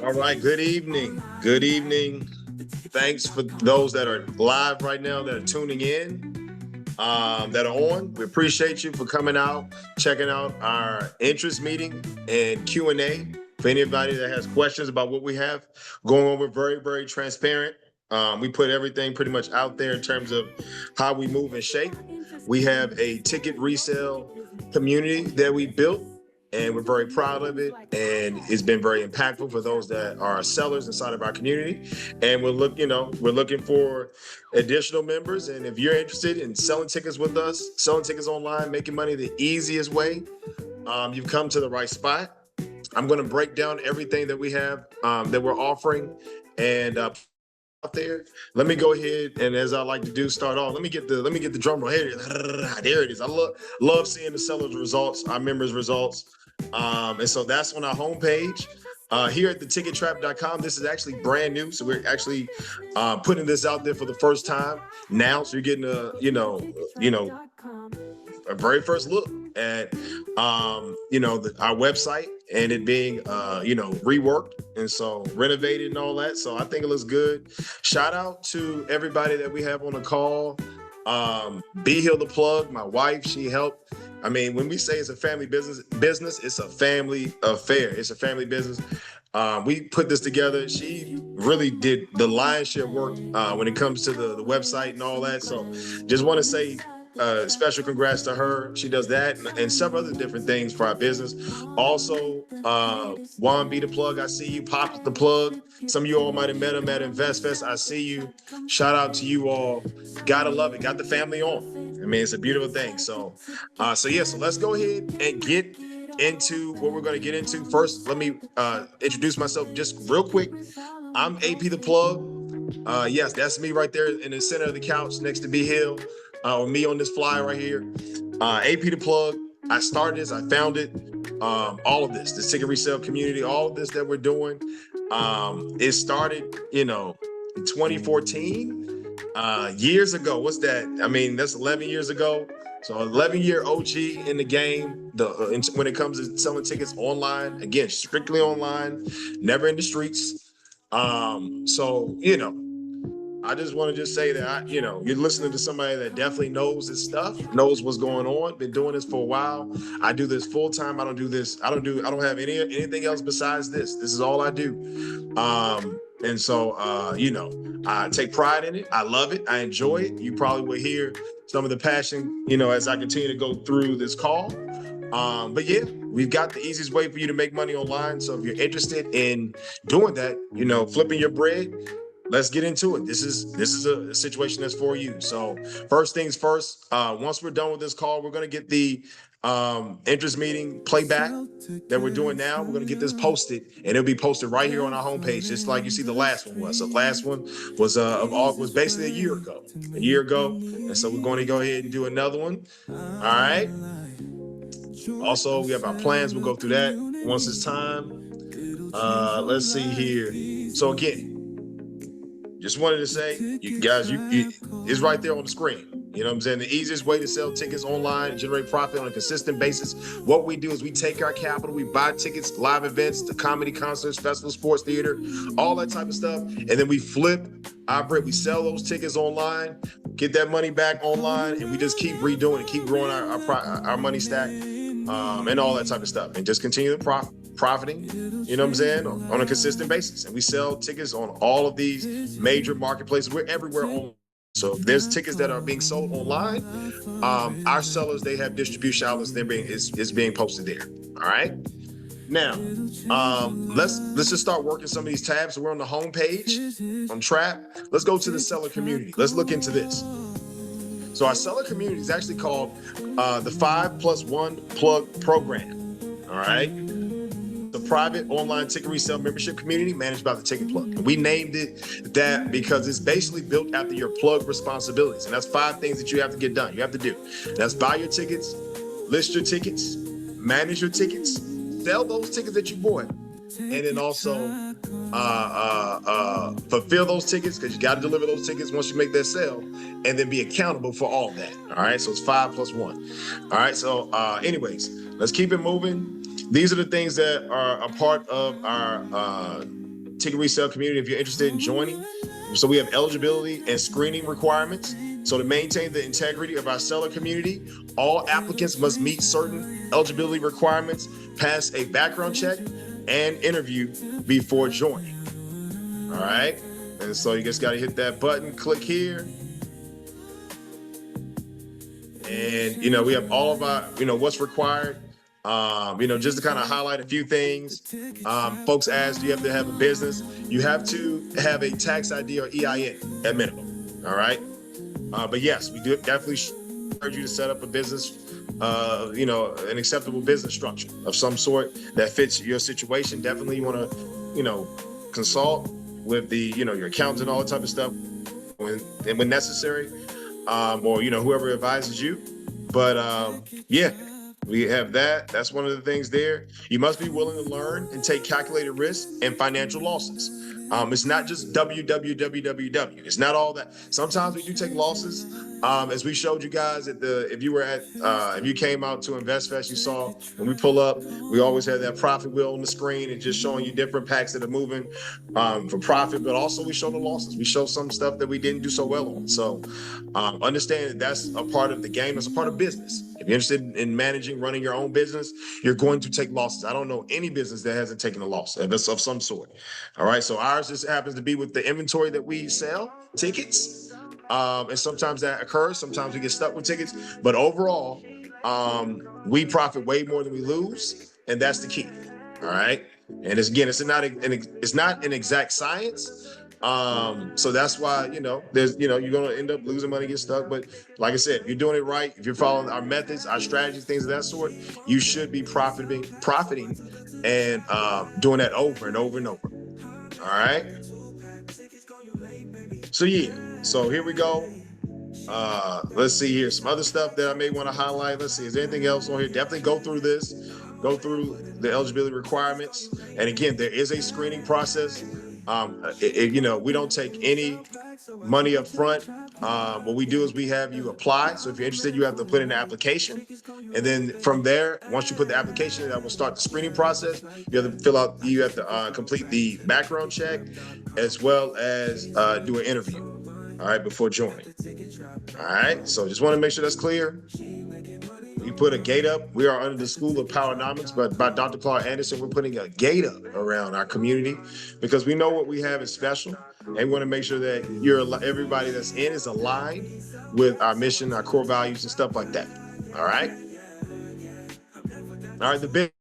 All right, good evening. Good evening. Thanks for those that are live right now that are tuning in, that are on. We appreciate you for coming out, checking out our interest meeting and Q&A. For anybody that has questions about what we have going on, we're very, very transparent. We put everything pretty much out there in terms of how we move and shape. We have a ticket resale community that we built, and we're very proud of it, and it's been very impactful for those that are sellers inside of our community. And we're looking for additional members. And if you're interested in selling tickets with us, selling tickets online, making money the easiest way, you've come to the right spot. I'm going to break down everything that we have, that we're offering, and out there. Let me go ahead and, as I like to do, start off. Let me get the drum roll. Here it is. There it is. I love seeing the sellers' results, our members' results. And so that's on our homepage. Here at thetickettrap.com, this is actually brand new. So we're actually putting this out there for the first time now. So you're getting a very first look at our website, and it being reworked and so renovated and all that. So I think it looks good. Shout out to everybody that we have on the call. 𝐓𝐈𝐌𝐄𝐒 the plug, my wife, she helped. I mean, when we say it's a family business, it's a family affair. It's a family business. We put this together. She really did the lion's share work when it comes to the website and all that. So just want to say special congrats to her. She does that and several other different things for our business. Also, Juan B the plug, I see you. Pop the plug. Some of you all might have met him at InvestFest. I see you. Shout out to you all. Gotta love it. Got the family on. I mean, it's a beautiful thing. So let's go ahead and get into what we're going to get into. First, let me introduce myself just real quick. I'm AP the plug. Yes, that's me right there in the center of the couch next to 𝐓𝐈𝐿, or me on this flyer right here. AP the plug. I started this. I found it. All of this, the ticket resale community, all of this that we're doing, it started, in 2014. Years ago. What's that? I mean, that's 11 years ago. So 11-year OG in the game. When it comes to selling tickets online, again, strictly online, never in the streets. I just want to just say that you're listening to somebody that definitely knows this stuff, knows what's going on, been doing this for a while. I do this full time. I don't have anything else besides this. This is all I do. I take pride in it. I love it. I enjoy it. You probably will hear some of the passion, as I continue to go through this call. But yeah, we've got the easiest way for you to make money online. So if you're interested in doing that, flipping your bread, let's get into it. This is a situation that's for you. So first things first, once we're done with this call, we're going to get the interest meeting playback that we're doing now. We're going to get this posted, and it'll be posted right here on our homepage, just like you see the last one was. So the last one was basically a year ago. And so we're going to go ahead and do another one. All right. Also, we have our plans. We'll go through that once it's time. Let's see here. So again, just wanted to say, you guys, it's right there on the screen. You know what I'm saying? The easiest way to sell tickets online and generate profit on a consistent basis. What we do is we take our capital, we buy tickets, live events, the comedy, concerts, festivals, sports, theater, all that type of stuff. And then we flip our bread. We sell those tickets online, get that money back online, and we just keep redoing it, keep growing our money stack, and all that type of stuff. And just continue to profiting, you know what I'm saying, on a consistent basis. And we sell tickets on all of these major marketplaces. We're everywhere online. So if there's tickets that are being sold online, our sellers, they have distribution outlets. It's being posted there. All right. Now, let's just start working some of these tabs. So we're on the home page on Trap. Let's go to the seller community. Let's look into this. So our seller community is actually called the 5+1 Plug Program. All right. The private online ticket resale membership community managed by the Ticket Plug. And we named it that because it's basically built after your plug responsibilities. And that's 5 things that you have to get done. You have to do. That's buy your tickets, list your tickets, manage your tickets, sell those tickets that you bought, and then also fulfill those tickets, because you got to deliver those tickets once you make that sale, and then be accountable for all that. All right. So it's 5+1. All right. So anyways, let's keep it moving. these are the things that are a part of our ticket resale community if you're interested in joining. So we have eligibility and screening requirements. So to maintain the integrity of our seller community, all applicants must meet certain eligibility requirements, pass a background check, and interview before joining. All right. And so you just got to hit that button, click here. And, we have all of our, what's required. Just to kind of highlight a few things. Folks ask, do you have to have a business? You have to have a tax ID or EIN at minimum. All right. But yes, we do definitely encourage you to set up a business, an acceptable business structure of some sort that fits your situation. Definitely you want to, consult with the, your accountant and all that type of stuff when necessary, or, whoever advises you. But yeah. We have that. That's one of the things there. You must be willing to learn and take calculated risks and financial losses. It's not just www. It's not all that. Sometimes we do take losses. As we showed you guys if you came out to InvestFest, you saw when we pull up, we always have that profit wheel on the screen and just showing you different packs that are moving for profit, but also we show the losses. We show some stuff that we didn't do so well on. So understand that that's a part of the game. It's a part of business. If you're interested in running your own business, you're going to take losses. I don't know any business that hasn't taken a loss of some sort. All right. So ours just happens to be with the inventory that we sell, tickets. And sometimes that occurs. Sometimes we get stuck with tickets. But overall, we profit way more than we lose. And that's the key. All right. And it's not an exact science. So that's why, you're going to end up losing money, get stuck. But like I said, if you're doing it right, if you're following our methods, our strategies, things of that sort, you should be profiting and doing that over and over and over. All right. So yeah, so here we go. Let's see here. Some other stuff that I may want to highlight. Let's see, is there anything else on here? Definitely go through this. Go through the eligibility requirements. And again, there is a screening process. We don't take any money up front. What we do is we have you apply. So if you're interested, you have to put in an application. And then from there, once you put the application in, that will start the screening process. You have to complete the background check as well as do an interview. All right, before joining. All right, so just want to make sure that's clear. We put a gate up. We are under the School of Powernomics, but by Dr. Clark Anderson, we're putting a gate up around our community because we know what we have is special, and we want to make sure that everybody that's in is aligned with our mission, our core values, and stuff like that. All right. All right.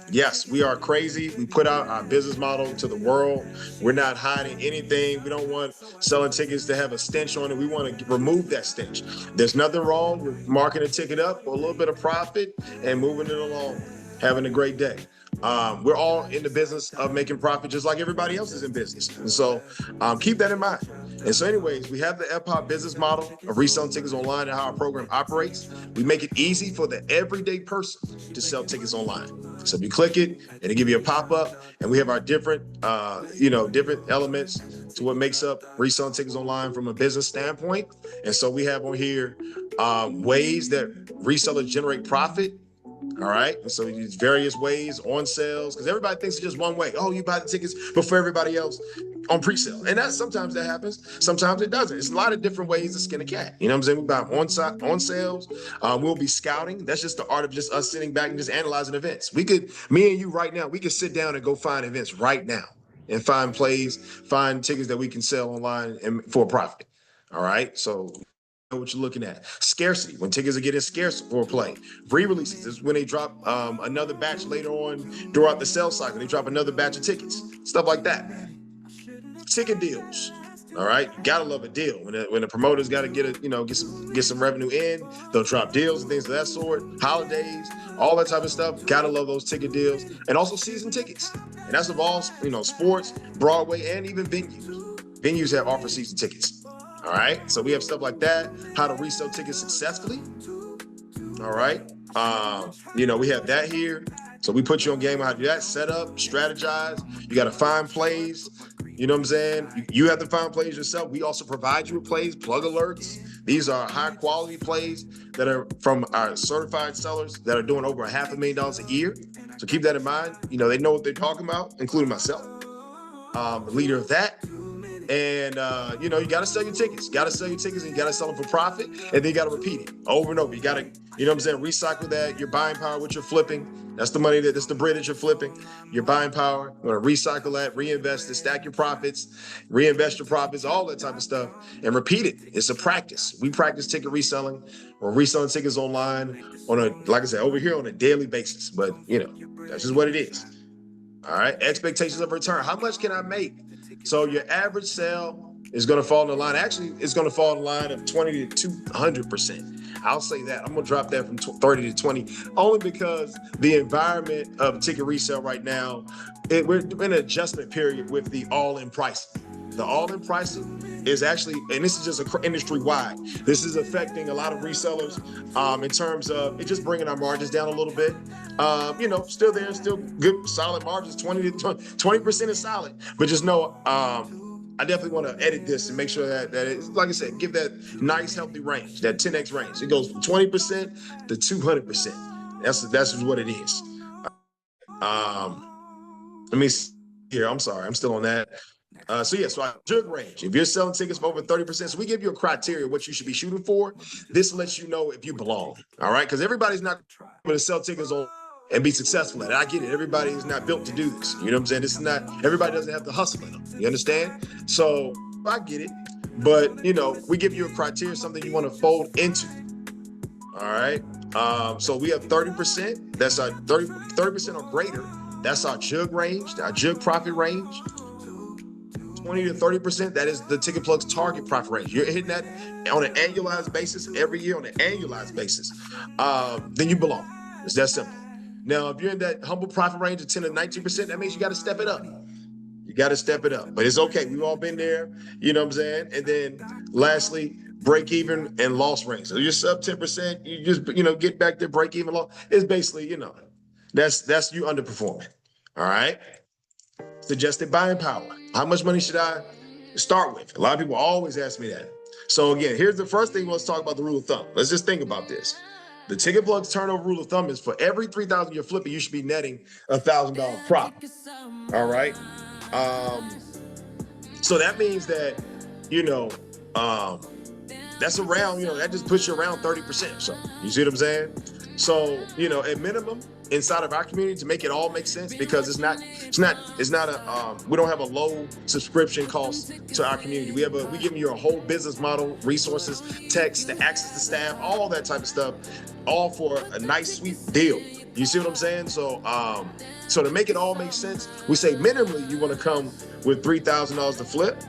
Yes, we are crazy. We put out our business model to the world. We're not hiding anything. We don't want selling tickets to have a stench on it. We want to remove that stench. There's nothing wrong with marking a ticket up for a little bit of profit and moving it along, having a great day. We're all in the business of making profit just like everybody else is in business. And so keep that in mind. And so anyways, we have the FPOPP business model of reselling tickets online and how our program operates. We make it easy for the everyday person to sell tickets online. So if you click it, it'll give you a pop-up, and we have our different elements to what makes up reselling tickets online from a business standpoint. And so we have on here ways that resellers generate profit. All right. And so we use various ways on sales because everybody thinks it's just one way. Oh, you buy the tickets before everybody else on pre-sale. And sometimes that happens. Sometimes it doesn't. It's a lot of different ways to skin a cat. You know what I'm saying? We buy on sales. We'll be scouting. That's just the art of just us sitting back and just analyzing events. Me and you right now, we could sit down and go find events right now and find tickets that we can sell online and for a profit. All right. So what you're looking at. Scarcity, when tickets are getting scarce for a play. Re-releases is when they drop another batch later on throughout the sales cycle. They drop another batch of tickets, stuff like that. Ticket deals. All right, you gotta love a deal. When the promoters got to get some revenue in, they'll drop deals and things of that sort. Holidays, all that type of stuff. Gotta love those ticket deals, and also season tickets. And that's of all sports, Broadway, and even venues. Venues have offer season tickets. All right, so we have stuff like that. How to resell tickets successfully. All right, we have that here. So we put you on game on how to do that, set up, strategize. You got to find plays. You know what I'm saying? You have to find plays yourself. We also provide you with plays, plug alerts. These are high quality plays that are from our certified sellers that are doing over $500,000 a year. So keep that in mind. You know, they know what they're talking about, including myself, the leader of that. And, you know, you got to sell your tickets. You got to sell your tickets and you got to sell them for profit. And then you got to repeat it over and over. You got to, you know what I'm saying, recycle that, your buying power, what you're flipping. That's the money, that's the bread that you're flipping. Your buying power, you want to recycle that, reinvest it, stack your profits, reinvest your profits, all that type of stuff, and repeat it. It's a practice. We practice ticket reselling or reselling tickets online on a, like I said, over here on a daily basis. But, you know, that's just what it is. All right. Expectations of return. How much can I make? So your average sale is going to fall in the line. Actually, it's going to fall in the line of 20 to 200%. I'll say that. I'm going to drop that from 30 to 20, only because the environment of ticket resale right now, we're in an adjustment period with the all-in pricing. The all-in pricing is actually, and this is just industry-wide, this is affecting a lot of resellers in terms of it just bringing our margins down a little bit. You know, still there, still good, solid margins, 20% is solid, but just know, I definitely want to edit this and make sure that it's, like I said, give that nice, healthy range, that 10X range. It goes from 20% to 200%. That's what it is. Let me see here. I'm sorry. I'm still on that. So our jug range, if you're selling tickets for over 30%, so we give you a criteria what you should be shooting for. This lets you know if you belong. All right. Because everybody's not going to sell tickets on and be successful at it. I get it. Everybody is not built to do this. You know what I'm saying? This is not, everybody doesn't have the hustle in them. You understand? So I get it. But, you know, we give you a criteria, something you want to fold into. All right. So we have 30%. That's our 30% or greater. That's our jug range, our jug profit range. 20 to 30%, that is the Ticket Plug's target profit range. You're hitting that on an annualized basis every year on an annualized basis. Then you belong. It's that simple. Now, if you're in that humble profit range of 10 to 19%, that means you got to step it up. You got to step it up. But it's okay. We've all been there. You know what I'm saying? And then lastly, break even and loss range. So you're sub 10%, you just, you know, get back to break even loss. It's basically, you know, that's you underperforming. All right. Suggested buying power. How much money should I start with? A lot of people always ask me that. So again, here's the first thing. Let's talk about the rule of thumb. Let's just think about this. The Ticket Plug's turnover rule of thumb is for every 3,000 you're flipping, you should be netting $1,000 profit. All right. So that means that, you know, that's around, you know, that just puts you around 30%. So you see what I'm saying? So, you know, at minimum, inside of our community, to make it all make sense, because it's not a we don't have a low subscription cost to our community. We give you a whole business model, resources, text, the access to staff, all that type of stuff, all for a nice sweet deal. You see what I'm saying? So so to make it all make sense, we say minimally you want to come with $3,000 to flip.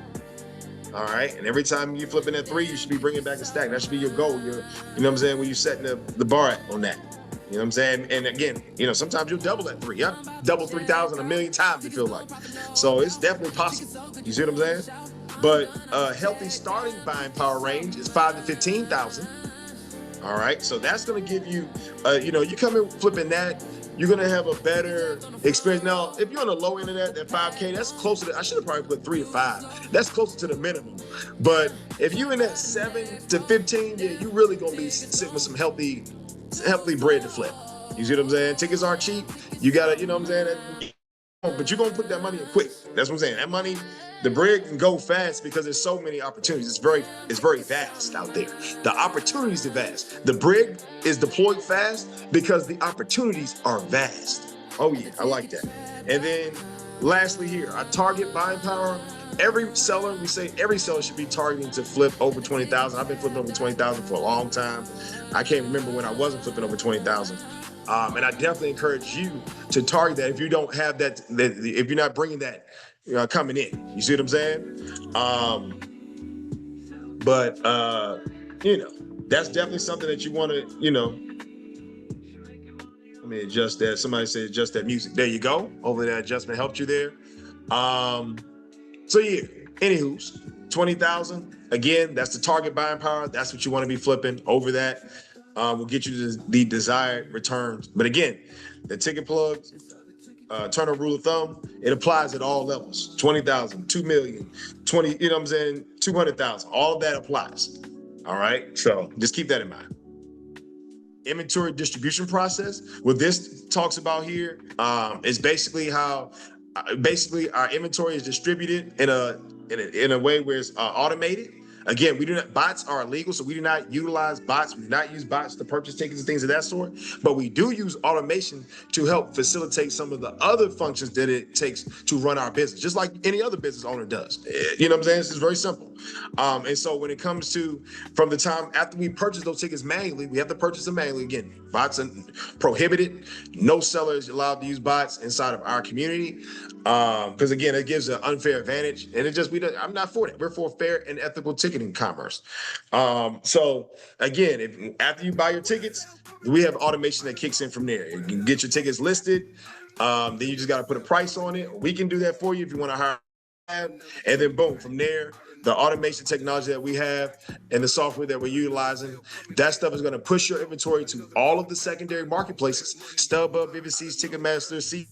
All right, and every time you're flipping at 3, you should be bringing back a stack. That should be your goal. You know what I'm saying, when you're setting the bar at on that. You know what I'm saying? And again, you know, sometimes you'll double at 3. Yeah, double 3,000 a million times, you feel like. So it's definitely possible. You see what I'm saying? But a healthy starting buying power range is 5 to 15,000. All right, so that's going to give you, you know, you come in flipping that, you're going to have a better experience. Now, if you're on the low end of that 5K, that's closer to, I should have probably put 3 to 5. That's closer to the minimum. But if you're in that 7 to 15, yeah, you really going to be sitting with some healthy bread to flip. You see what I'm saying? Tickets aren't cheap. You got to, you know what I'm saying? But you're going to put that money in quick. That's what I'm saying. That money, the bread can go fast because there's so many opportunities. It's very vast out there. The opportunities are vast. The bread is deployed fast because the opportunities are vast. Oh yeah, I like that. And then lastly here, our target buying power. Every seller, we say every seller should be targeting to flip over 20,000. I've been flipping over 20,000 for a long time. I can't remember when I wasn't flipping over 20,000. And I definitely encourage you to target that if you don't have that, if you're not bringing that coming in. You see what I'm saying? But you know, that's definitely something that you want to, you know. Let me adjust that. Somebody said adjust that music. There you go. Hopefully that adjustment helped you there. So yeah, anywho's 20,000. Again, that's the target buying power. That's what you want to be flipping over that. will get you the desired returns. But again, the ticket plug turnover rule of thumb, it applies at all levels. 20,000, 2 million, 20, you know what I'm saying? 200,000, all of that applies. All right. So just keep that in mind. Inventory distribution process. What this talks about here is basically how our inventory is distributed in a way where it's automated. Again, we do not, bots are illegal, so we do not utilize bots. We do not use bots to purchase tickets and things of that sort, but we do use automation to help facilitate some of the other functions that it takes to run our business, just like any other business owner does. You know what I'm saying? This is very simple. And so when it comes to, from the time after we purchase those tickets manually, we have to purchase them manually. Again, bots are prohibited. No seller is allowed to use bots inside of our community. Because again, it gives an unfair advantage, and I'm not for that. We're for fair and ethical ticketing commerce. So again, after you buy your tickets, we have automation that kicks in from there. You can get your tickets listed. Then you just got to put a price on it. We can do that for you if you want to hire. And then boom, from there, the automation technology that we have and the software that we're utilizing, that stuff is going to push your inventory to all of the secondary marketplaces: StubHub, Vivid Ticketmaster,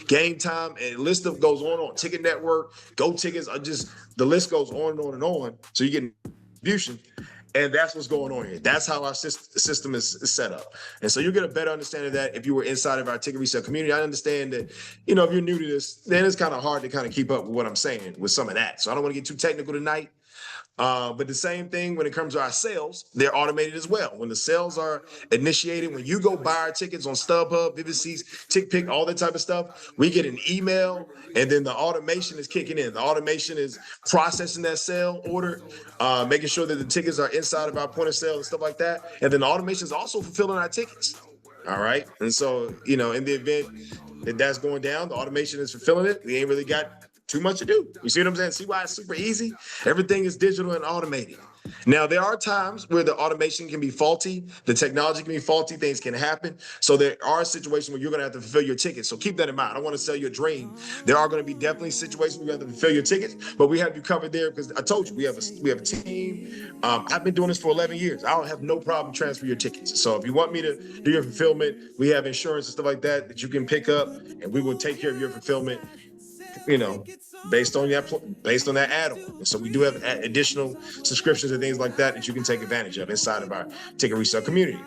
Game Time, and list of goes on. Ticket Network, Go Tickets, the list goes on and on and on. So you get distribution, and that's what's going on here. That's how our system is set up. And so you get a better understanding of that if you were inside of our ticket resale community. I understand that, if you're new to this, then it's kind of hard to kind of keep up with what I'm saying with some of that. So I don't want to get too technical tonight. But the same thing when it comes to our sales, they're automated as well. When the sales are initiated, when you go buy our tickets on StubHub, Vivid TickPick, all that type of stuff, we get an email, and then the automation is kicking in. The automation is processing that sale order, making sure that the tickets are inside of our point of sale and stuff like that. And then the automation is also fulfilling our tickets. All right. And so, in the event that that's going down, the automation is fulfilling it. We ain't really got too much to do. You see what I'm saying? See why it's super easy? Everything is digital and automated. Now, there are times where the automation can be faulty, the technology can be faulty, things can happen. So there are situations where you're going to have to fulfill your tickets. So keep that in mind. I don't want to sell you a dream. There are going to be definitely situations where you have to fulfill your tickets, but we have you covered there because I told you we have a team. I've been doing this for 11 years. I don't have no problem transferring your tickets. So if you want me to do your fulfillment, we have insurance and stuff like that you can pick up, and we will take care of your fulfillment, based on that add-on. And so we do have additional subscriptions and things like that you can take advantage of inside of our ticket resale community.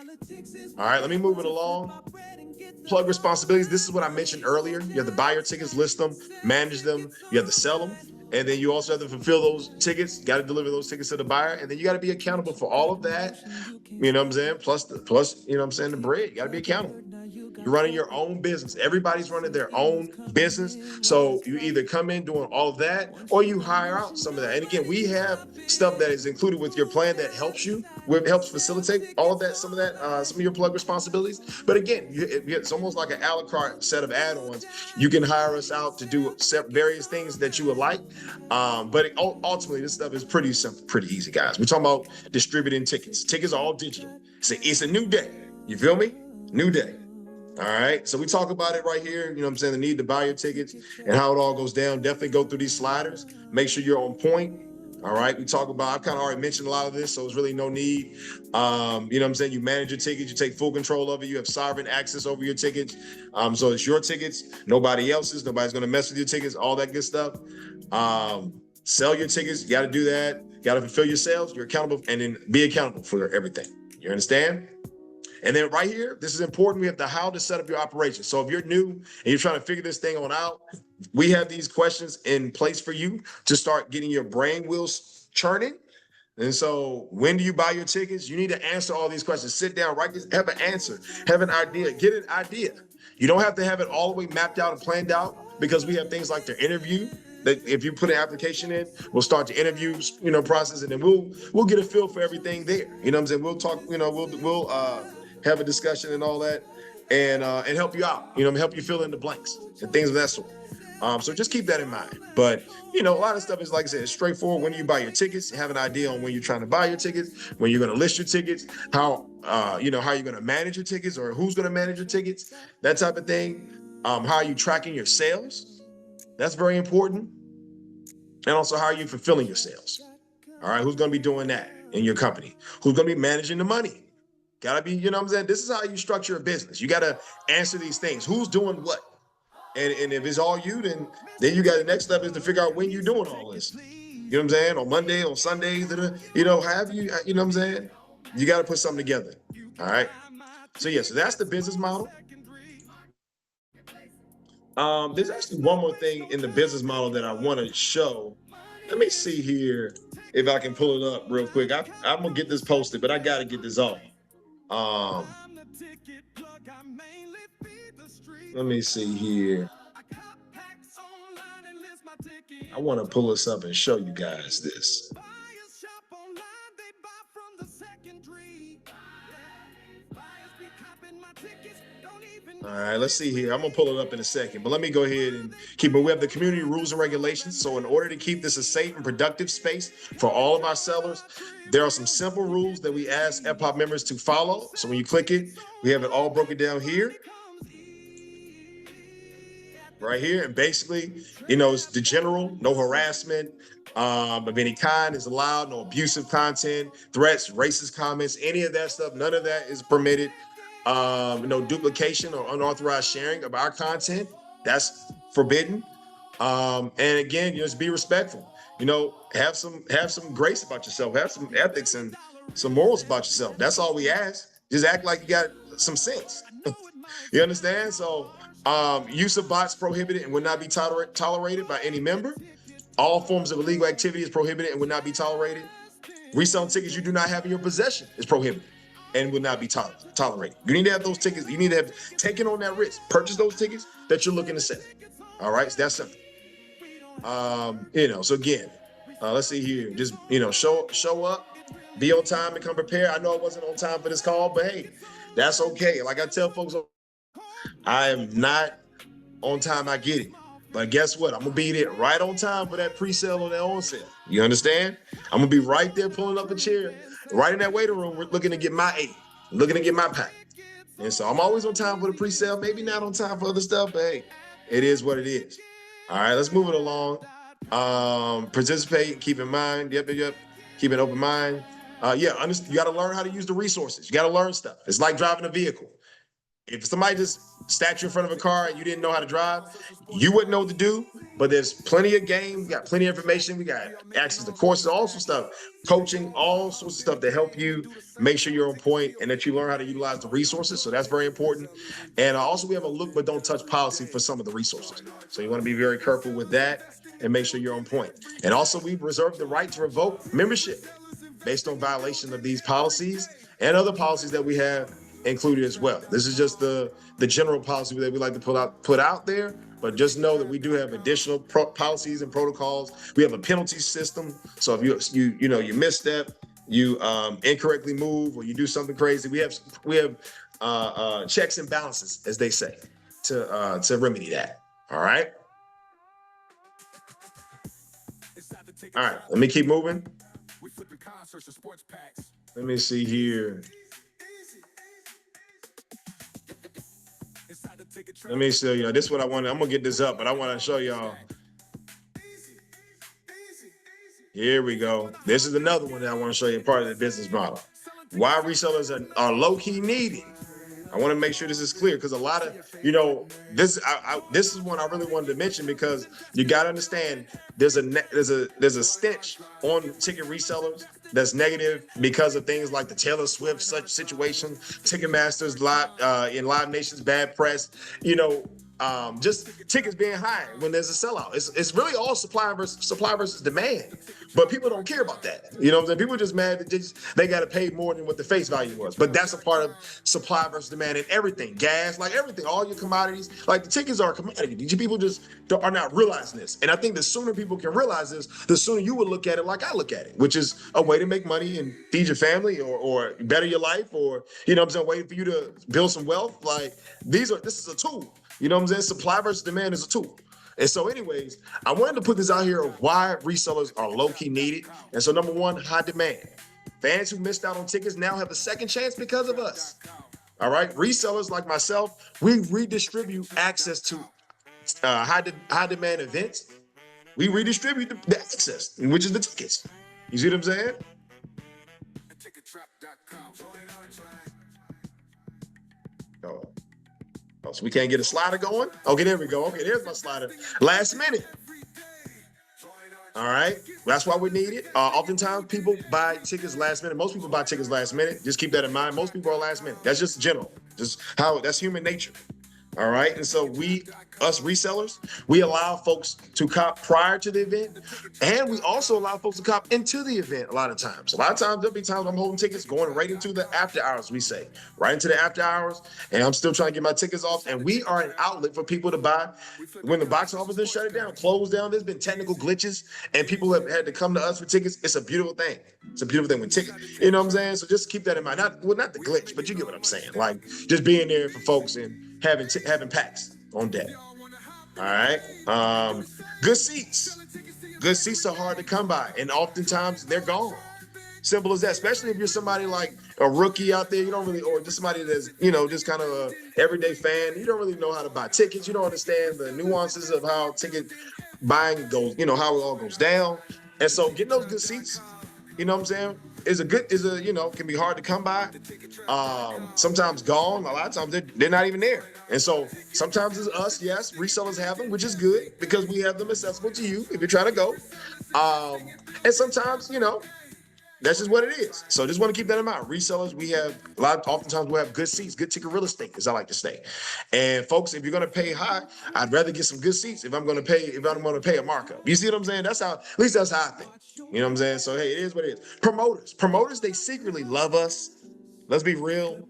All right, let me move it along. Plug responsibilities. This is what I mentioned earlier. You have to buy your tickets, list them, manage them. You have to sell them. And then you also have to fulfill those tickets. Got to deliver those tickets to the buyer. And then you got to be accountable for all of that. You know what I'm saying? Plus, the bread. You got to be accountable. You're running your own business. Everybody's running their own business. So you either come in doing all of that or you hire out some of that. And again, we have stuff that is included with your plan that helps facilitate all of that, some of your plug responsibilities. But again, it's almost like an a la carte set of add-ons. You can hire us out to do various things that you would like. But ultimately, this stuff is pretty simple, pretty easy, guys. We're talking about distributing tickets. Tickets are all digital. It's a new day. You feel me? New day. All right. So we talk about it right here. The need to buy your tickets and how it all goes down. Definitely go through these sliders. Make sure you're on point. All right. We talk about, I've kind of already mentioned a lot of this, so there's really no need. You manage your tickets. You take full control of it. You have sovereign access over your tickets. So it's your tickets, nobody else's. Nobody's going to mess with your tickets, all that good stuff. Sell your tickets. You got to do that. You got to fulfill your sales. You're accountable, and then be accountable for everything. You understand? And then right here, this is important. We have how to set up your operation. So if you're new and you're trying to figure this thing on out, we have these questions in place for you to start getting your brain wheels churning. And so when do you buy your tickets? You need to answer all these questions. Sit down, write this, have an answer, have an idea, get an idea. You don't have to have it all the way mapped out and planned out, because we have things like the interview. That if you put an application in, we'll start the interviews, process, and then we'll get a feel for everything there. You know what I'm saying? We'll talk, we'll have a discussion and all that, and help you out, help you fill in the blanks and things of that sort. So just keep that in mind. But, a lot of stuff is, like I said, it's straightforward. When you buy your tickets, have an idea on when you're trying to buy your tickets, when you're going to list your tickets, how you're going to manage your tickets, or who's going to manage your tickets, that type of thing. How are you tracking your sales? That's very important. And also, how are you fulfilling your sales? All right. Who's going to be doing that in your company? Who's going to be managing the money? Gotta be, you know what I'm saying? This is how you structure a business. You gotta answer these things. Who's doing what? And if it's all you, then you got the next step is to figure out when you're doing all this. You know what I'm saying? On Monday, on Sundays, you know, have you know what I'm saying? You got to put something together. All right. So yeah, so that's the business model. There's actually one more thing in the business model that I want to show. Let me see here if I can pull it up real quick. I'm gonna get this posted, but I got to get this off. Let me see here. I want to pull this up and show you guys this. All right, let's see here. I'm gonna pull it up in a second, but let me go ahead and keep it. We have the community rules and regulations. So in order to keep this a safe and productive space for all of our sellers, there are some simple rules that we ask FPOPP members to follow. So when you click it, we have it all broken down here. Right here, and basically, you know, it's the general, no harassment of any kind is allowed, no abusive content, threats, racist comments, any of that stuff, none of that is permitted. No duplication or unauthorized sharing of our content, that's forbidden. And again, just be respectful. You know, have some grace about yourself, have some ethics and some morals about yourself. That's all we ask. Just act like you got some sense. You understand? So use of bots prohibited and would not be tolerated by any member. All forms of illegal activity is prohibited and would not be tolerated. Reselling tickets you do not have in your possession is prohibited and would not be tolerated. You need to have those tickets. You need to have taken on that risk. Purchase those tickets that you're looking to sell. All right, so that's simple. You know, so again, let's see here. Just, you know, show up, be on time and come prepared. I know I wasn't on time for this call, but hey, that's okay. Like I tell folks, I am not on time, I get it. But guess what? I'm gonna be there right on time for that pre-sale or that on sale. You understand? I'm gonna be right there pulling up a chair, right in that waiting room, looking to get my A, looking to get my pack. And so I'm always on time for the pre-sale, maybe not on time for other stuff, but hey, it is what it is. All right, let's move it along. Participate, keep in mind, yep. Keep an open mind. You gotta learn how to use the resources. You gotta learn stuff. It's like driving a vehicle. If somebody just sat you in front of a car and you didn't know how to drive, you wouldn't know what to do. But there's plenty of game. We got plenty of information. We got access to courses, all sorts of stuff, coaching, all sorts of stuff to help you make sure you're on point and that you learn how to utilize the resources. So that's very important. And also we have a look but don't touch policy for some of the resources. So you want to be very careful with that and make sure you're on point. And also we reserve the right to revoke membership based on violation of these policies and other policies that we have included as well. This is just the general policy that we like to put out there, but just know that we do have additional policies and protocols. We have a penalty system. So if you misstep, you incorrectly move, or you do something crazy, we have checks and balances, as they say, to remedy that. All right. All right. Let me keep moving. Let me see here. Let me show you. This is what I wanted. I'm gonna get this up, but I want to show y'all. Here we go. This is another one that I want to show you, part of the business model. Why resellers are low-key needed. I want to make sure this is clear, because a lot of, this is one I really wanted to mention, because you got to understand there's a stench on ticket resellers that's negative because of things like the Taylor Swift such situation, Ticketmaster's in Live Nation's bad press, just tickets being high when there's a sellout. It's really all supply versus demand, but people don't care about that. You know what I'm saying? People are just mad that they got to pay more than what the face value was. But that's a part of supply versus demand in everything. Gas, like everything, all your commodities, like the tickets are a commodity. These people just are not realizing this. And I think the sooner people can realize this, the sooner you will look at it like I look at it, which is a way to make money and feed your family or better your life, or, a way for you to build some wealth. Like this is a tool. You know what I'm saying? Supply versus demand is a tool. And so anyways, I wanted to put this out here of why resellers are low-key needed. And so number one, high demand. Fans who missed out on tickets now have a second chance because of us. All right? Resellers like myself, we redistribute access to high demand events. We redistribute the access, which is the tickets. You see what I'm saying? Oh, so we can't get a slider going? Okay, there we go. Okay, there's my slider. Last minute. All right, that's why we need it. Oftentimes people buy tickets last minute. Most people buy tickets last minute. Just keep that in mind. Most people are last minute. That's just general. Just how that's human nature. All right, and so us resellers, we allow folks to cop prior to the event, and we also allow folks to cop into the event. A lot of times there'll be times I'm holding tickets going right into the after hours. We say right into the after hours, and I'm still trying to get my tickets off. And we are an outlet for people to buy when the box office has shut it down, closed down. There's been technical glitches, and people have had to come to us for tickets. It's a beautiful thing. It's a beautiful thing when tickets. You know what I'm saying? So just keep that in mind. Not the glitch, but you get what I'm saying. Like just being there for folks and having packs on deck. All right. Good seats. Good seats are hard to come by, and oftentimes they're gone. Simple as that. Especially if you're somebody like a rookie out there, you don't really, or just somebody that's just kind of a everyday fan. You don't really know how to buy tickets. You don't understand the nuances of how ticket buying goes. How it all goes down. And so getting those good seats, you know what I'm saying, can be hard to come by. Sometimes gone. A lot of times they're not even there. And so sometimes it's us, yes, resellers have them, which is good because we have them accessible to you if you're trying to go. And sometimes, that's just what it is. So just want to keep that in mind. Resellers, oftentimes we have good seats, good ticket real estate, as I like to say. And folks, if you're going to pay high, I'd rather get some good seats if I'm going to pay a markup. You see what I'm saying? At least that's how I think. You know what I'm saying? So, hey, it is what it is. Promoters, they secretly love us. Let's be real.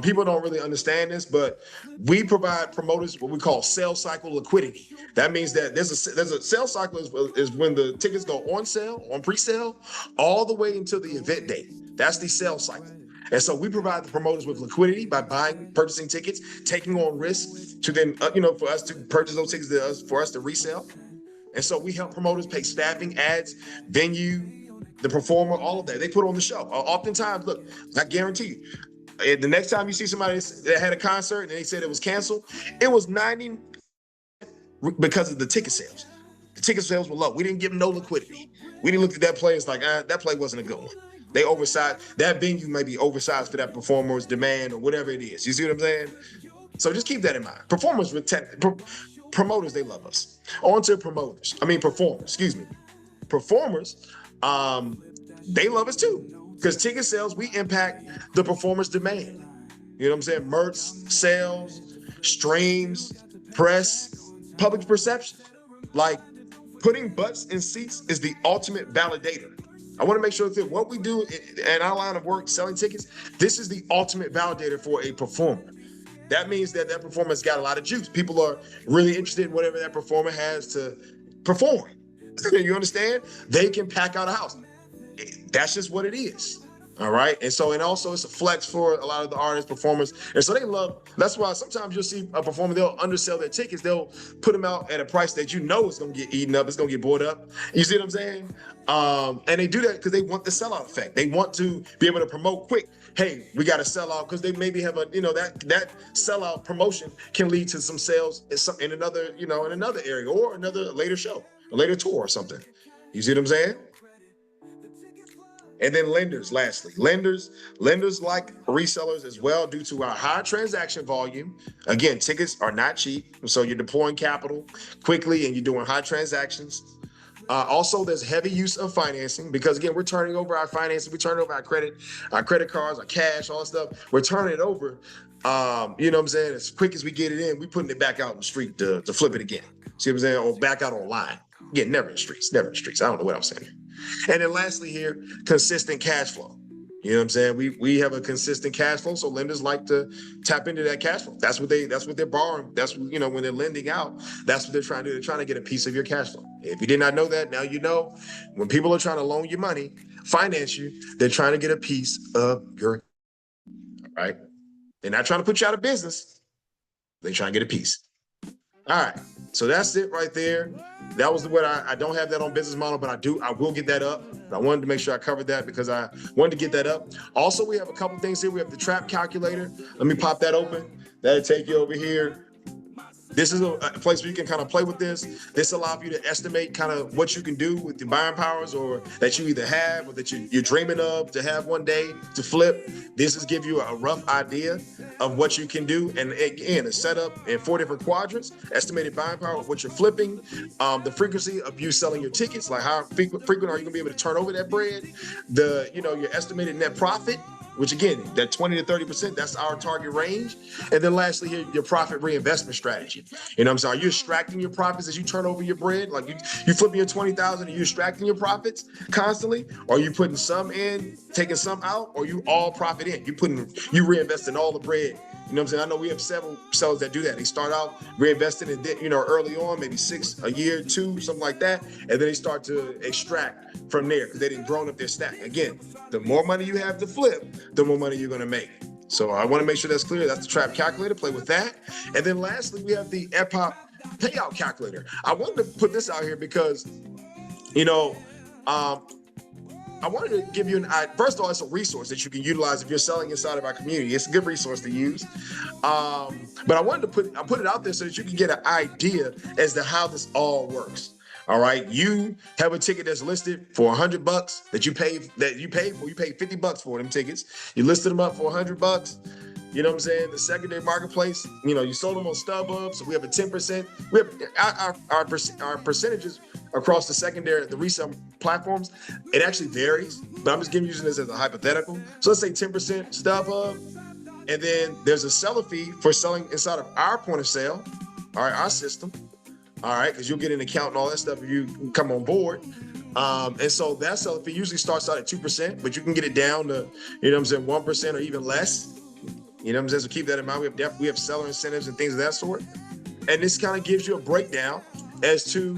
People don't really understand this, but we provide promoters what we call sales cycle liquidity. That means that there's a sales cycle is when the tickets go on sale, on pre-sale, all the way until the event date. That's the sales cycle. And so we provide the promoters with liquidity by purchasing tickets, taking on risk to then, for us to purchase those tickets for us to resell. And so we help promoters pay staffing, ads, venue, the performer, all of that. They put on the show. Oftentimes, look, I guarantee you, the next time you see somebody that had a concert and they said it was canceled, it was 90 because of the ticket sales. The ticket sales were low. We didn't give them no liquidity. We didn't look at that play. It's like, that play wasn't a good one. They oversized. That venue may be oversized for that performer's demand or whatever it is. You see what I'm saying? So just keep that in mind. Promoters, they love us. On to performers, excuse me. Performers, they love us too. Because ticket sales, we impact the performer's demand. You know what I'm saying? Merch, sales, streams, press, public perception. Like putting butts in seats is the ultimate validator. I want to make sure that what we do in our line of work, selling tickets, this is the ultimate validator for a performer. That means that performer's got a lot of juice. People are really interested in whatever that performer has to perform. You understand? They can pack out a house. That's just what it is. All right. And also it's a flex for a lot of the artists, performers. And so that's why sometimes you'll see a performer, they'll undersell their tickets. They'll put them out at a price that it's going to get eaten up. It's going to get bought up. You see what I'm saying? And they do that because they want the sellout effect. They want to be able to promote quick. Hey, we got to sell out because they maybe have that sellout promotion can lead to some sales in another area or another later show, a later tour or something. You see what I'm saying? And then lenders, lastly. Lenders like resellers as well due to our high transaction volume. Again, tickets are not cheap, so you're deploying capital quickly and you're doing high transactions. Also, there's heavy use of financing because, again, we're turning over our financing. We turn over our credit cards, our cash, all that stuff. We're turning it over, you know what I'm saying? As quick as we get it in, we're putting it back out in the street to flip it again. See what I'm saying? Or back out online. Again, never in the streets. I don't know what I'm saying. And then lastly here, consistent cash flow. You know what I'm saying? We have a consistent cash flow, so lenders like to tap into that cash flow. That's what they're borrowing. That's what, when they're lending out, that's what they're trying to do. They're trying to get a piece of your cash flow. If you did not know that, now you know. When people are trying to loan you money, finance you, they're trying to get a piece of your, right? They're not trying to put you out of business. They're trying to get a piece. All right, so that's it right there. That was what I don't have that on business model, but I will get that up. I wanted to make sure I covered that because I wanted to get that up. Also, we have a couple things here. We have the trap calculator. Let me pop that open. That'll take you over here This is a place where you can kind of play with this. This allows you to estimate kind of what you can do with the buying powers, or that you either have or that you're dreaming of to have one day to flip. This is give you a rough idea of what you can do. And again, it's set up in 4 different quadrants: estimated buying power of what you're flipping, the frequency of you selling your tickets, like how frequent are you gonna be able to turn over that bread, your estimated net profit, which again, that 20 to 30%, that's our target range. And then lastly here, your profit reinvestment strategy. You know what I'm saying? Are you extracting your profits as you turn over your bread? Like you flipping your 20,000 and you extracting your profits constantly? Or are you putting some in, taking some out, or you all profit in? You reinvesting all the bread. You know what I'm saying? I know we have several sellers that do that. They start out reinvesting and then, early on, maybe 6, a year, 2, something like that. And then they start to extract from there because they didn't grown up their stack. Again, the more money you have to flip, the more money you're going to make. So I want to make sure that's clear. That's the trap calculator. Play with that. And then lastly, we have the FPOPP payout calculator. I wanted to put this out here because, I wanted to give you first of all, it's a resource that you can utilize if you're selling inside of our community. It's a good resource to use. But I wanted to put it out there so that you can get an idea as to how this all works. All right. You have a ticket that's listed for $100 that you paid for. You paid $50 for them tickets. You listed them up for $100. You know what I'm saying? The secondary marketplace, you sold them on StubHub. So we have a 10%. We have our percentages across the secondary, the resale platforms. It actually varies, but I'm just using this as a hypothetical. So let's say 10% StubHub. And then there's a seller fee for selling inside of our point of sale. All right, our system. All right, because you'll get an account and all that stuff if you come on board. And so that seller fee usually starts out at 2%, but you can get it down to, 1% or even less. You know what I'm saying? So keep that in mind. We have seller incentives and things of that sort. And this kind of gives you a breakdown as to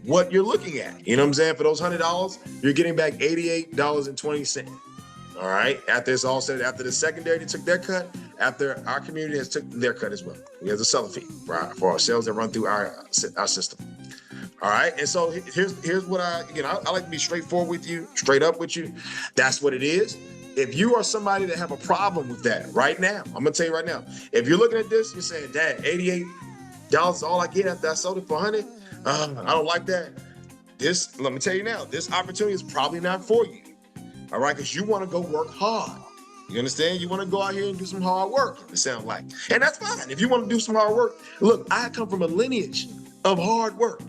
what you're looking at. You know what I'm saying? For those $100, you're getting back $88.20. All right. After it's all said, after the secondary they took their cut, after our community has took their cut as well. We have a seller fee for our sales that run through our system. All right. And so here's what I like to be straightforward with you, straight up with you. That's what it is. If you are somebody that have a problem with that right now, I'm gonna tell you right now, if you're looking at this, you're saying, Dad, $88 is all I get after I sold it for $100. I don't like that. Let me tell you now, this opportunity is probably not for you. All right, because you want to go work hard. You understand? You want to go out here and do some hard work, it sounds like. And that's fine. If you want to do some hard work, look, I come from a lineage of hard work.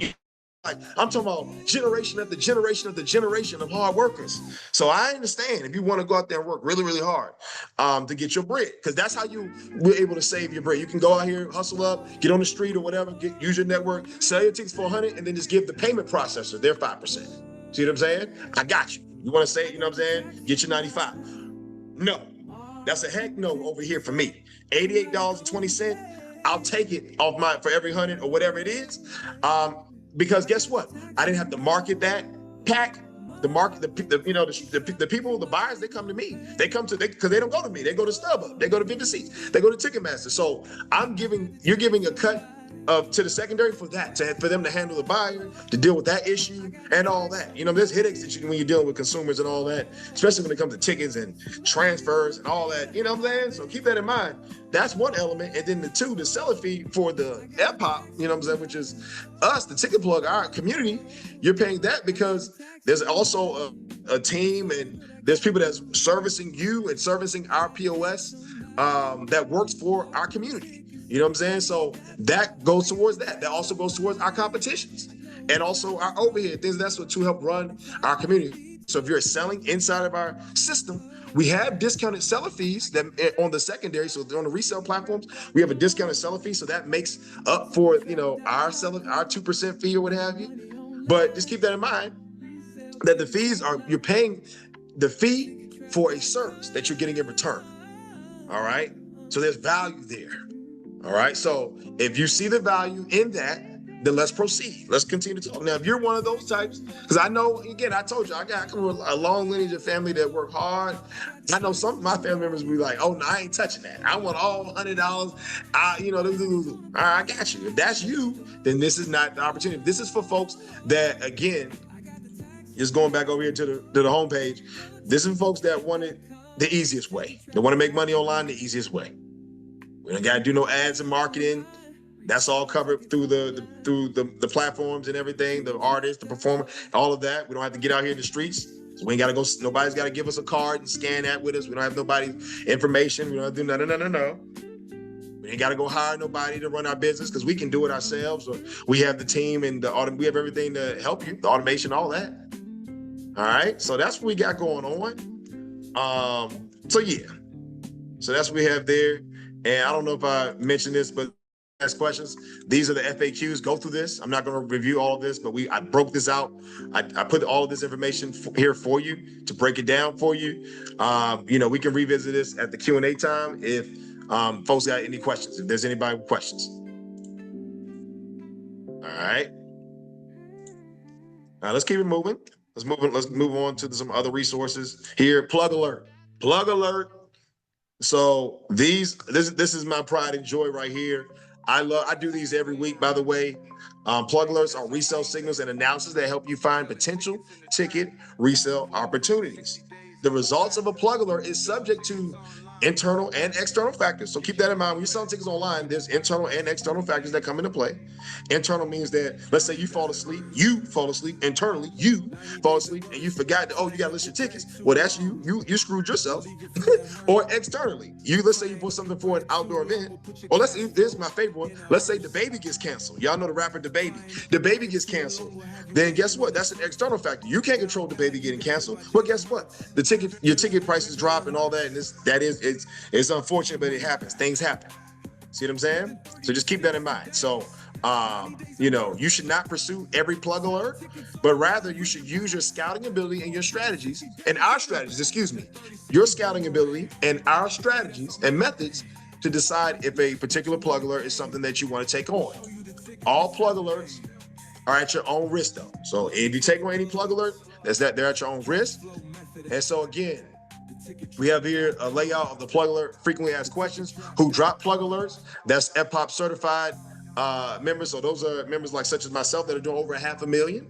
Like, I'm talking about generation after generation after generation of hard workers. So I understand if you want to go out there and work really, really hard to get your bread, because that's how you were able to save your bread. You can go out here, hustle up, get on the street or whatever, use your network, sell your tickets for $100, and then just give the payment processor their 5%. See what I'm saying? I got you. You want to say, you know what I'm saying? Get your 95. No, that's a heck no over here for me. $88.20. I'll take it off for every 100 or whatever it is. Because guess what? I didn't have to market that pack. The people, the buyers, they come to me. Because they don't go to me. They go to StubHub. They go to Vivid Seats. They go to Ticketmaster. So you're giving a cut to the secondary for that, for them to handle the buyer, to deal with that issue and all that. There's headaches that when you're dealing with consumers and all that, especially when it comes to tickets and transfers and all that. You know what I'm saying? So keep that in mind. That's one element. And then the seller fee for the FPOPP, you know what I'm saying, which is us, the ticket plug, our community, you're paying that because there's also a team and there's people that's servicing you and servicing our POS that works for our community. You know what I'm saying? So that goes towards that. That also goes towards our competitions and also our overhead, things that's what to help run our community. So if you're selling inside of our system, we have discounted seller fees that on the secondary. So on the resale platforms, we have a discounted seller fee. So that makes up for, our 2% fee or what have you. But just keep that in mind that the fees you're paying the fee for a service that you're getting in return. All right. So there's value there. All right. So if you see the value in that, then let's proceed. Let's continue to talk. Now, if you're one of those types, because I know, again, I told you, I come from a long lineage of family that work hard. I know some of my family members will be like, oh, no, I ain't touching that. I want all $100. All right, I got you. If that's you, then this is not the opportunity. This is for folks that, again, just going back over here to the homepage, this is for folks that want it the easiest way. They want to make money online the easiest way. We don't got to do no ads and marketing. That's all covered through the platforms and everything, the artists, the performer, all of that. We don't have to get out here in the streets. So we ain't got to go. Nobody's got to give us a card and scan that with us. We don't have nobody's information. We don't have to do no. We ain't got to go hire nobody to run our business because we can do it ourselves. Or we have the team and we have everything to help you, the automation, all that. All right. So that's what we got going on. So yeah. So that's what we have there. And I don't know if I mentioned this, but ask questions. These are the FAQs. Go through this. I'm not going to review all of this, but I broke this out. I put all of this information here for you to break it down for you. We can revisit this at the Q&A time if folks got any questions. If there's anybody with questions. All right. Now let's keep it moving. Let's move on to some other resources here. Plug alert. So this is my pride and joy right here. I do these every week, by the way. Plug alerts are resale signals and analysis that help you find potential ticket resale opportunities. The results of a plug alert is subject to internal and external factors. So keep that in mind. When you're selling tickets online, there's internal and external factors that come into play. Internal means that, let's say you fall asleep internally, you fall asleep and you forgot that, you got to list your tickets. Well, that's you screwed yourself. Or externally, let's say you bought something for an outdoor event. Or this is my favorite one. Let's say the baby gets canceled. Y'all know the rapper The Baby. The baby gets canceled. Then guess what? That's an external factor. You can't control the baby getting canceled. Well, guess what? Your ticket prices drop and all that. And it's unfortunate, but it happens. Things happen. See what I'm saying? So just keep that in mind. So, you should not pursue every plug alert, but rather you should use your scouting ability and your strategies your scouting ability and our strategies and methods to decide if a particular plug alert is something that you want to take on. All plug alerts are at your own risk though. So if you take on any plug alert, they're at your own risk. And so again, we have here a layout of the plug alert frequently asked questions. Who drop plug alerts? That's FPOPP certified members. So those are members such as myself that are doing over 500,000.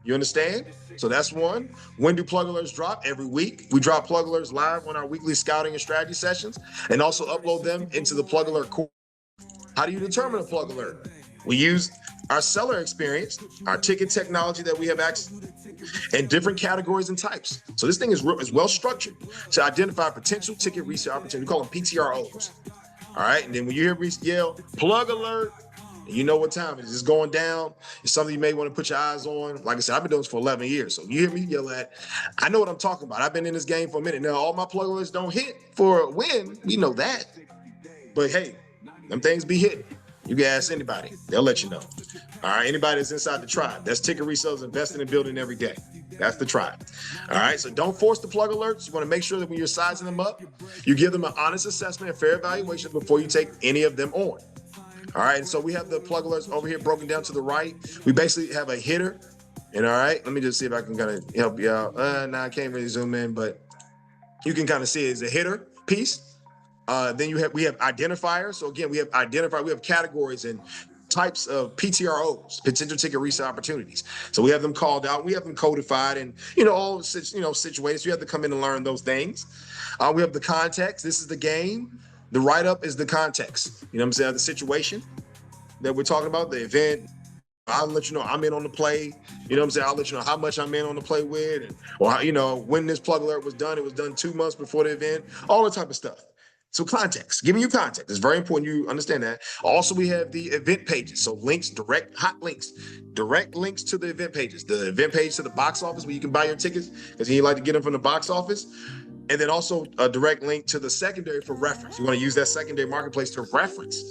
You understand? So that's one. When do plug alerts drop? Every week. We drop plug alerts live on our weekly scouting and strategy sessions and also upload them into the plug alert course. How do you determine a plug alert? We use our seller experience, our ticket technology that we have access and different categories and types. So this thing is well structured to identify potential ticket resale opportunities. We call them PTROs. All right. And then when you hear me yell plug alert, you know what time it is. It's going down. It's something you may want to put your eyes on. Like I said, I've been doing this for 11 years. So you hear me yell at, I know what I'm talking about. I've been in this game for a minute. Now, all my plug alerts don't hit for a win. We know that. But hey, them things be hitting. You can ask anybody. They'll let you know. All right. Anybody that's inside the tribe. That's ticket resellers investing and building every day. That's the tribe. All right. So don't force the plug alerts. You want to make sure that when you're sizing them up, you give them an honest assessment and fair evaluation before you take any of them on. All right. And so we have the plug alerts over here broken down to the right. We basically have a hitter. And all right, let me just see if I can kind of help you out. No, I can't really zoom in, but you can kind of see it as a hitter piece. Then we have identifiers. So again, we have categories and types of PTROs, potential ticket resale opportunities. So we have them called out. We have them codified and, all situations. You have to come in and learn those things. We have the context. This is the game. The write-up is the context. You know what I'm saying? The situation that we're talking about, the event. I'll let you know I'm in on the play. You know what I'm saying? I'll let you know how much I'm in on the play with, when this plug alert was done. It was done 2 months before the event. All that type of stuff. So context, giving you context. It's very important you understand that. Also, we have the event pages. So links, direct links to the event pages. The event page to the box office where you can buy your tickets because you like to get them from the box office. And then also a direct link to the secondary for reference. You want to use that secondary marketplace to reference.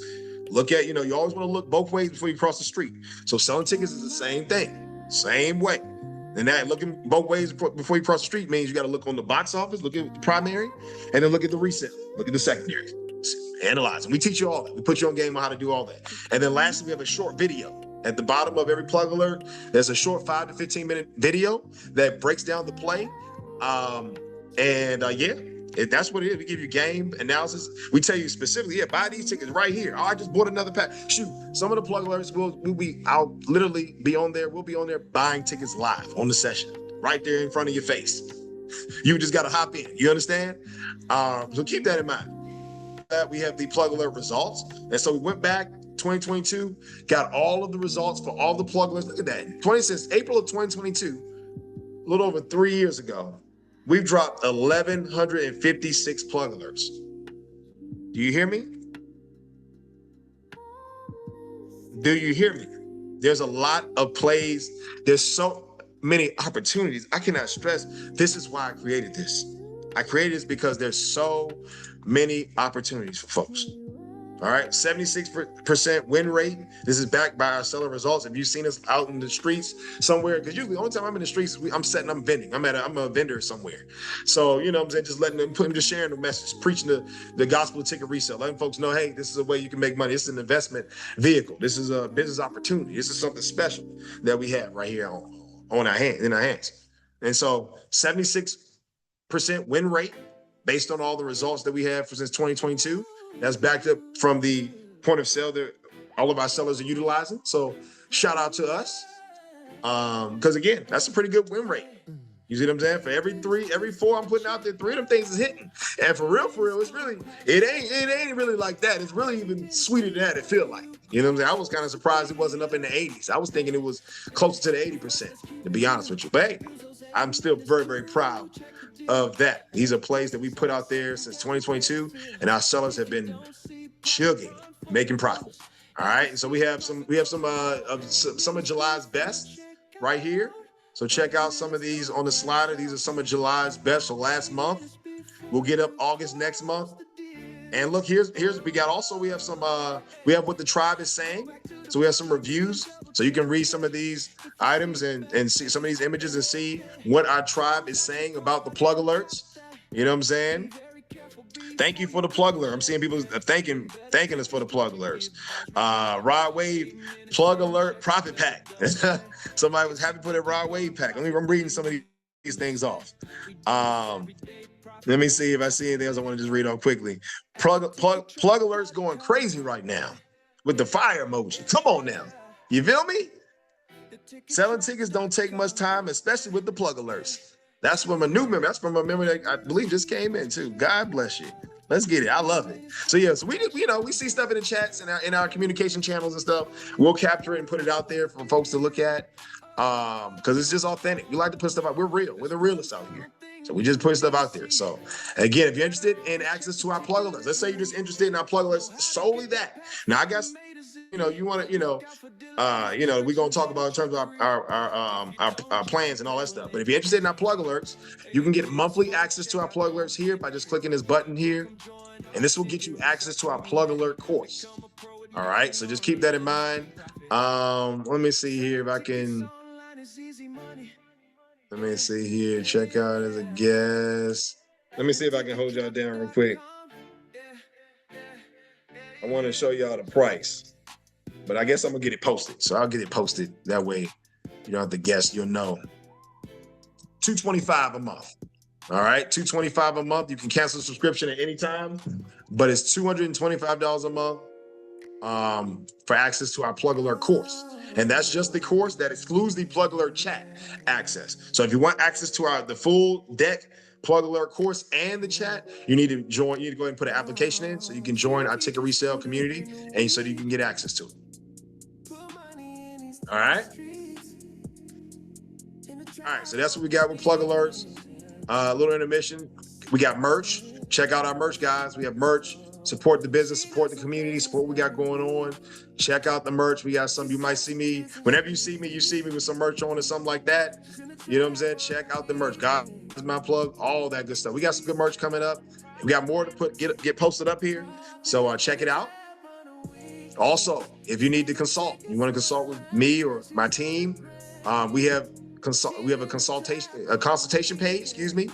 Look at, you always want to look both ways before you cross the street. So selling tickets is the same thing, same way. And that looking both ways before you cross the street means you got to look on the box office, look at the primary, and then look at the resale, look at the secondary, analyze. And we teach you all that. We put you on game on how to do all that. And then lastly, we have a short video. At the bottom of every plug alert, there's a short 5 to 15 minute video that breaks down the play. That's what it is. We give you game analysis. We tell you specifically, buy these tickets right here. Oh, I just bought another pack. Shoot, some of the plug alerts I'll literally be on there. We'll be on there buying tickets live on the session, right there in front of your face. You just got to hop in. You understand? So keep that in mind. That we have the plug alert results. And so we went back 2022, got all of the results for all the plug alerts. Look at that. Since April of 2022, a little over 3 years ago, we've dropped 1,156 plug alerts. Do you hear me? Do you hear me? There's a lot of plays. There's so many opportunities. I cannot stress, this is why I created this. I created this because there's so many opportunities for folks. All right, 76% win rate. This is backed by our seller results. If you've seen us out in the streets somewhere, because usually the only time I'm in the streets, I'm vending. I'm a vendor somewhere. So, you know what I'm saying, just letting them, just sharing the message, preaching the gospel of ticket resale, letting folks know, hey, this is a way you can make money. This is an investment vehicle. This is a business opportunity. This is something special that we have right here in our hands. And so 76% win rate based on all the results that we have since 2022. That's backed up from the point of sale that all of our sellers are utilizing. So shout out to us. Because again, that's a pretty good win rate. You see what I'm saying? For every four I'm putting out there, 3 of them things is hitting. And for real, it ain't really like that. It's really even sweeter than that, it feel like. You know what I'm saying? I was kind of surprised it wasn't up in the 80s. I was thinking it was closer to the 80%, to be honest with you. But hey, I'm still very, very proud of that. These are plays that we put out there since 2022, and our sellers have been chugging, making profit. All right, and so we have some of July's best right here. So check out some of these on the slider. These are some of July's best for last month. We'll get up August next month. And look, we have what the tribe is saying. So we have some reviews. So you can read some of these items and see some of these images and see what our tribe is saying about the plug alerts. You know what I'm saying? Thank you for the plug alert. I'm seeing people thanking us for the plug alerts. Rod Wave plug alert profit pack. Somebody was happy for that Rod Wave pack. I'm reading some of these things off. Let me see if I see anything else I want to just read on quickly. Plug alerts going crazy right now with the fire emoji. Come on now. You feel me? Selling tickets don't take much time, especially with the plug alerts. That's from a new member. That's from a member that I believe just came in too. God bless you. Let's get it. I love it. So yeah, so we see stuff in the chats and in our communication channels and stuff. We'll capture it and put it out there for folks to look at. Because it's just authentic. We like to put stuff out. We're real. We're the realists out here. So we just put stuff out there. So again, if you're interested in access to our plug alerts, let's say you're just interested in our plug alerts, solely that. Now I guess you want to, we're gonna talk about in terms of our plans and all that stuff. But if you're interested in our plug alerts, you can get monthly access to our plug alerts here by just clicking this button here, and this will get you access to our plug alert course. All right, so just keep that in mind. Let me see here if I can. Let me see here. Check out as a guest. Let me see if I can hold y'all down real quick. I want to show y'all the price, but I guess I'm gonna get it posted. So I'll get it posted that way. You don't have to guess. You'll know. $225 a month. All right, $225 a month. You can cancel the subscription at any time, but it's $225 a month for access to our plug alert course. And that's just the course that excludes the plug alert chat access. So if you want access to the full deck plug alert course and the chat, you need to join. You need to go ahead and put an application in so you can join our ticket resale community and so that you can get access to it. All right. All right. So that's what we got with plug alerts. A little intermission. We got merch. Check out our merch, guys. We have merch. Support the business, support the community, support what we got going on. Check out the merch. We got some. You might see me. Whenever you see me with some merch on or something like that. You know what I'm saying? Check out the merch. God is my plug. All that good stuff. We got some good merch coming up. We got more to get posted up here. So check it out. Also, if you need to consult, you want to consult with me or my team, we have a consultation page, excuse me.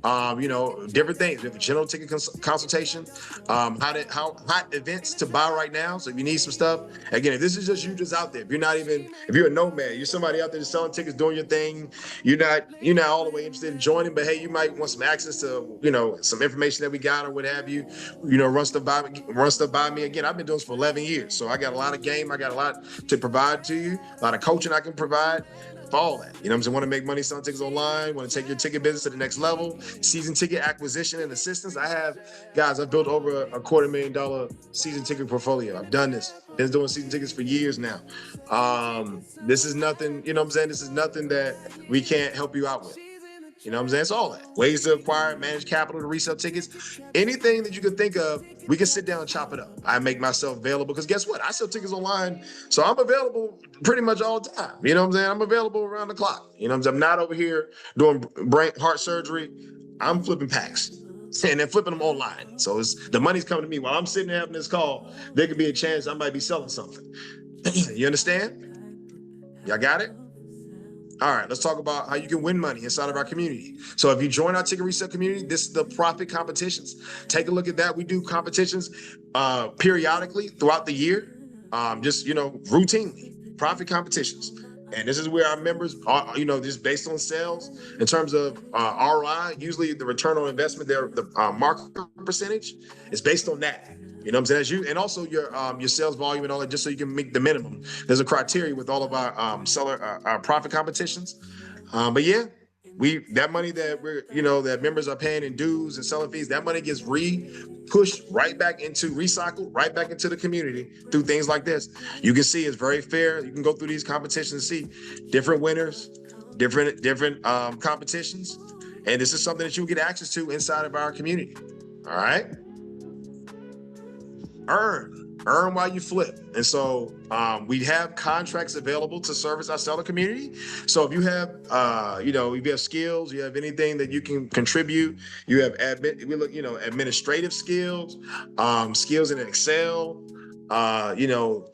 Different things. We have a general ticket consultation, hot events to buy right now. So if you need some stuff, again, if this is just you just out there, if you're a nomad, you're somebody out there just selling tickets, doing your thing, you're not all the way interested in joining, but hey, you might want some access to, some information that we got or what have you, run stuff by me. Again, I've been doing this for 11 years. So I got a lot of game. I got a lot to provide to you, a lot of coaching I can provide. All that, you know what I'm saying? Want to make money selling tickets online, want to take your ticket business to the next level, season ticket acquisition and assistance. I've built over a $250,000 season ticket portfolio. I've done this Been doing season tickets for years now. This is nothing, you know what I'm saying? This is nothing that we can't help you out with. You know what I'm saying? It's all that. Ways to acquire, manage capital to resell tickets. Anything that you can think of, we can sit down and chop it up. I make myself available because guess what? I sell tickets online. So I'm available pretty much all the time. You know what I'm saying? I'm available around the clock. You know what I'm saying? I'm not over here doing heart surgery. I'm flipping packs and then flipping them online. So it's the money's coming to me. While I'm sitting there having this call, there could be a chance I might be selling something. You understand? Y'all got it? All right, let's talk about how you can win money inside of our community. So if you join our ticket resale community, this is the profit competitions. Take a look at that. We do competitions periodically throughout the year, just, you know, routinely, profit competitions. And this is where our members are, you know, just based on sales in terms of ROI, usually the return on investment, the market percentage is based on that. You know what I'm saying? And also your sales volume and all that, just so you can make the minimum. There's a criteria with all of our our profit competitions. But yeah, that money that that members are paying in dues and selling fees, that money gets pushed right back into recycled, right back into the community through things like this. You can see it's very fair. You can go through these competitions and see different winners, different competitions, and this is something that you get access to inside of our community. All right. Earn while you flip. And so we have contracts available to service our seller community. So if you have if you have skills, you have anything that you can contribute, you have administrative skills, skills in Excel,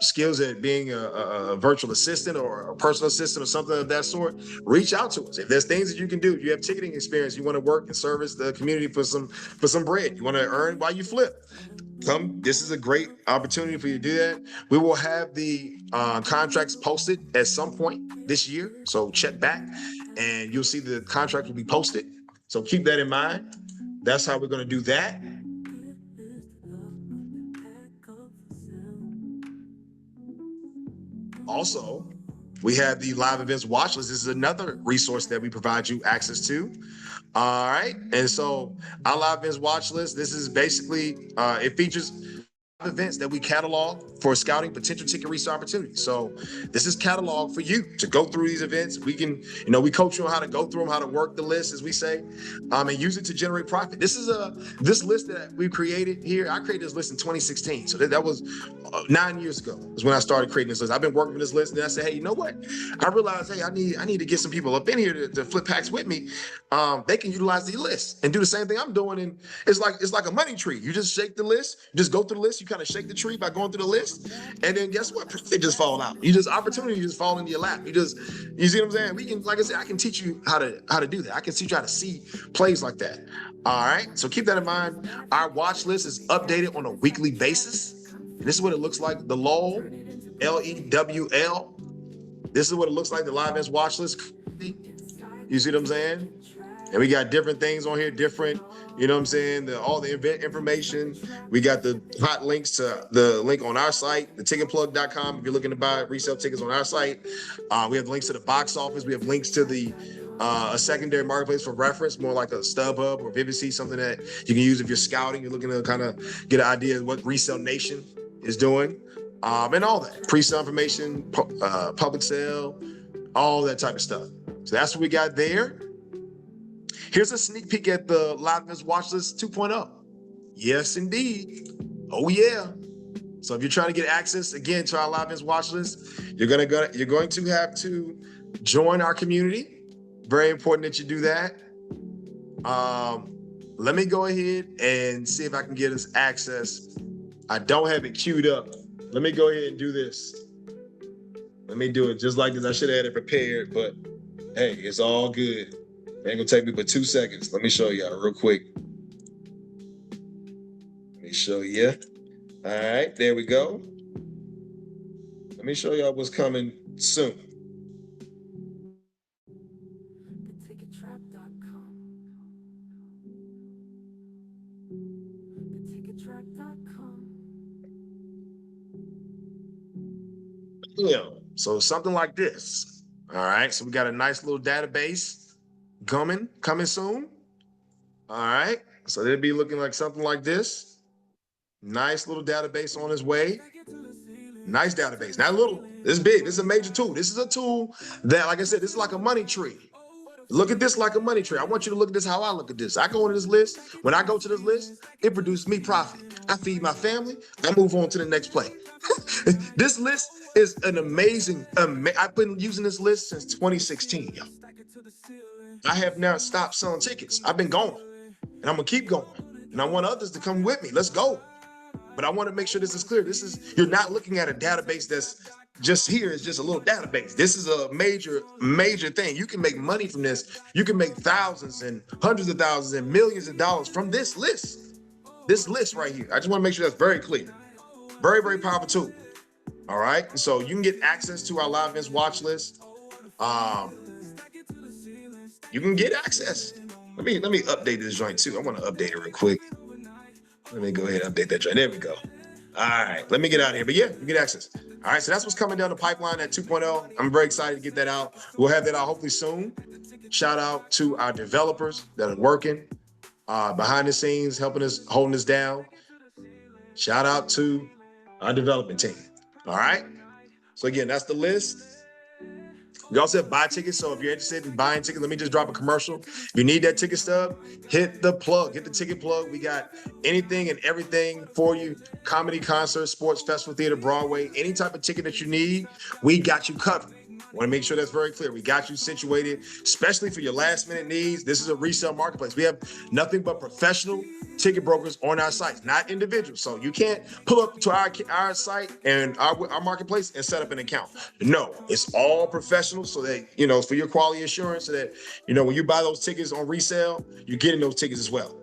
skills at being a virtual assistant or a personal assistant or something of that sort, reach out to us. If there's things that you can do, if you have ticketing experience, you want to work and service the community for some bread, you want to earn while you flip, this is a great opportunity for you to do that. We will have the contracts posted at some point this year. So check back and you'll see the contract will be posted. So keep that in mind. That's how we're going to do that. Also, we have the live events watch list. This is another resource that we provide you access to. All right. And so our live events watch list, this is basically, it features events that we catalog for scouting potential ticket resale opportunities. So this is catalog for you to go through these events. We can, we coach you on how to go through them, how to work the list, as we say, and use it to generate profit. This is this list that we created here. I created this list in 2016. So that was 9 years ago is when I started creating this list. I've been working with this list, and I said, hey, you know what? I realized, hey, I need to get some people up in here to flip packs with me. They can utilize the list and do the same thing I'm doing. And it's like a money tree. You just shake the list, you just go through the list, you kind of shake the tree by going through the list, and then guess what? It just fall out. Opportunity just fall into your lap. You see what I'm saying? We can, like I said, I can teach you how to do that. I can teach you how to see plays like that. All right. So keep that in mind. Our watch list is updated on a weekly basis. And this is what it looks like. The LOL, LEWL. This is what it looks like. The live events watch list. You see what I'm saying? And we got different things on here, different, you know what I'm saying, all the event information. We got the hot links to the link on our site, theticketplug.com. If you're looking to buy resale tickets on our site, we have links to the box office. We have links to the a secondary marketplace for reference, more like a StubHub or Vivicy, something that you can use if you're scouting. You're looking to kind of get an idea of what Resale Nation is doing, and all that. Pre-sale information, public sale, all that type of stuff. So that's what we got there. Here's a sneak peek at the Live Events Watch List 2.0. Yes, indeed. Oh, yeah. So if you're trying to get access, again, to our Live Events Watch List, you're going to have to join our community. Very important that you do that. Let me go ahead and see if I can get us access. I don't have it queued up. Let me go ahead and do this. Let me do it just like this. I should have had it prepared, but hey, it's all good. It ain't gonna take me but 2 seconds. Let me show y'all real quick. Let me show you. All right, there we go. Let me show y'all what's coming soon. So something like this. All right, so we got a nice little database coming soon. All right, so they'll be looking like something like this. Nice little database on its way. Nice database. Not little. This is big. This is a major tool. This is a tool that, like I said, this is like a money tree. Look at this like a money tree. I want you to look at this how I look at this. I go into this list. When I go to this list, it produces me profit. I feed my family. I move on to the next play. This list is an amazing, I've been using this list since 2016, yo. I have now stopped selling tickets. I've been going, and I'm gonna keep going. And I want others to come with me. Let's go. But I want to make sure this is clear. You're not looking at a database that's just here. It's just a little database. This is a major, major thing. You can make money from this. You can make thousands and hundreds of thousands and millions of dollars from this list. This list right here. I just want to make sure that's very clear. Very, very powerful tool. All right. So you can get access to our live events watch list. You can get access. Let me update this joint too. I want to update it real quick. Let me go ahead and update that joint. There we go. All right, let me get out of here. But yeah, you get access. All right, so that's what's coming down the pipeline at 2.0. I'm very excited to get that out. We'll have that out hopefully soon. Shout out to our developers that are working behind the scenes, helping us, holding us down. Shout out to our development team. All right. So again, that's the list. We also have buy tickets. So if you're interested in buying tickets, let me just drop a commercial. If you need that ticket stub, hit the plug, hit the ticket plug. We got anything and everything for you. Comedy, concert, sports, festival, theater, Broadway, any type of ticket that you need, we got you covered. Want to make sure that's very clear. We got you situated, especially for your last minute needs. This is a resale marketplace. We have nothing but professional ticket brokers on our sites, not individuals. So you can't pull up to our site and our marketplace and set up an account. No, it's all professional so that, you know, for your quality assurance so that, you know, when you buy those tickets on resale, you're getting those tickets as well.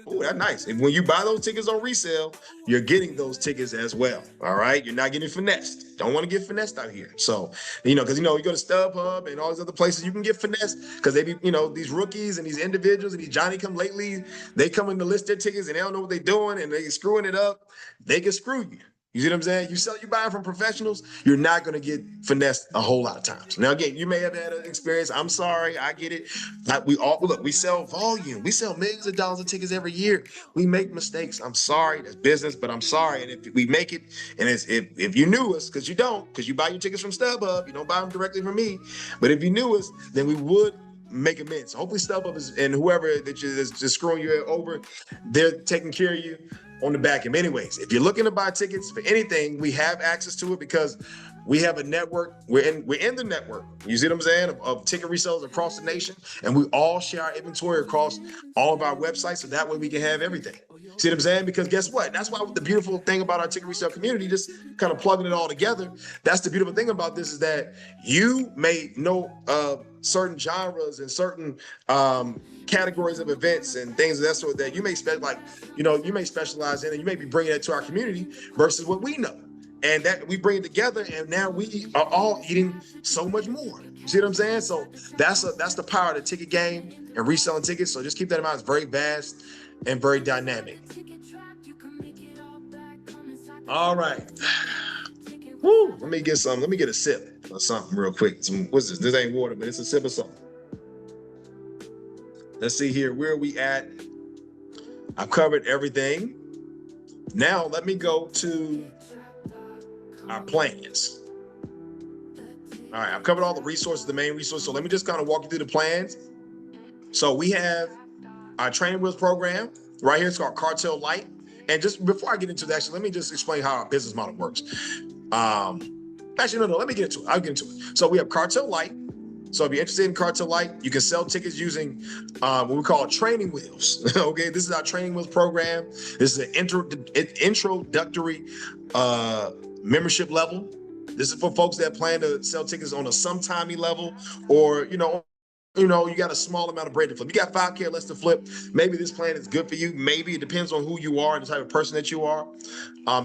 Oh, that's nice. And when you buy those tickets on resale, you're getting those tickets as well. All right. You're not getting finessed. Don't want to get finessed out here. So, you know, because, you know, you go to StubHub and all these other places, you can get finessed because they be, you know, these rookies and these individuals and these Johnny come lately, they come in to list their tickets and they don't know what they're doing and they screwing it up. They can screw you. You see what I'm saying? You buy from professionals, you're not going to get finessed a whole lot of times. Now, again, you may have had an experience. I'm sorry. I get it. We sell volume. We sell millions of dollars of tickets every year. We make mistakes. I'm sorry. That's business, but I'm sorry. And if we make it, and if you knew us, because you don't, because you buy your tickets from StubHub, you don't buy them directly from me. But if you knew us, then we would make amends. Hopefully StubHub and whoever that is just screwing you over, they're taking care of you on the back end. Anyways, if you're looking to buy tickets for anything, we have access to it because we have a network. We're in the network. You see what I'm saying? Of ticket resellers across the nation, and we all share our inventory across all of our websites, so that way we can have everything. See what I'm saying? Because guess what? That's why the beautiful thing about our ticket resale community, just kind of plugging it all together. That's the beautiful thing about this is that you may know certain genres and certain categories of events and things of that sort that you may you may specialize in, and you may be bringing that to our community versus what we know. And that we bring it together, and now we are all eating so much more. See what I'm saying? So that's the power of the ticket game and reselling tickets. So just keep that in mind. It's very vast and very dynamic. All right. Woo. Let me get a sip of something real quick. What's this? This ain't water, but it's a sip of something. Let's see here. Where are we at? I've covered everything. Now let me go to our plans. All right, I've covered all the resources, the main resources. So let me just kind of walk you through the plans. So we have our training wheels program right here. It's called Cartel Light. And just before I get into that, actually, let me just explain how our business model works. Actually, no, let me get into it. I'll get into it. So we have Cartel Light. So if you're interested in Cartel Light, you can sell tickets using what we call training wheels. Okay, this is our training wheels program. This is an introductory membership level. This is for folks that plan to sell tickets on a sometimey level, or you got a small amount of bread to flip. You got $5K less to flip. Maybe this plan is good for you. Maybe it depends on who you are and the type of person that you are.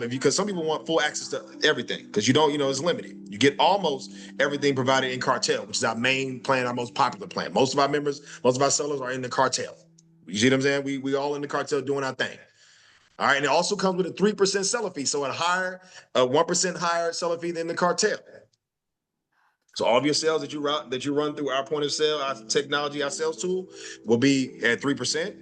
Because some people want full access to everything because it's limited. You get almost everything provided in Cartel, which is our main plan, our most popular plan. Most of our members, most of our sellers are in the Cartel. You see what I'm saying? We all in the Cartel doing our thing. All right, and it also comes with a 3% seller fee, so a 1% higher seller fee than the Cartel. So all of your sales that you run through our point of sale, our technology, our sales tool will be at 3%.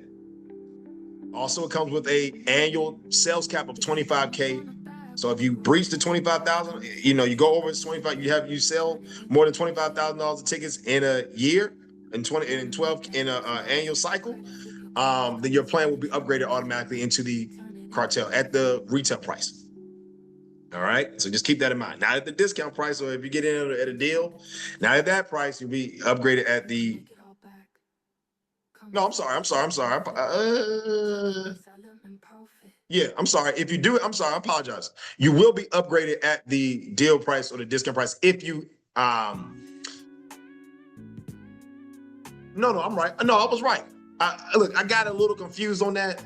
Also, it comes with a annual sales cap of $25K. So if you breach the 25,000, you know, you go over 25, you sell more than $25,000 of tickets in a year, in 12 in a annual cycle, then your plan will be upgraded automatically into the cartel at the retail price. All right, so just keep that in mind. Not at the discount price, or if you get in at a deal, not at that price, you'll be upgraded at the. No, I'm sorry. Yeah, I'm sorry. If you do it, I'm sorry. I apologize. You will be upgraded at the deal price or the discount price if you. No, I'm right. No, I was right. Look, I got a little confused on that.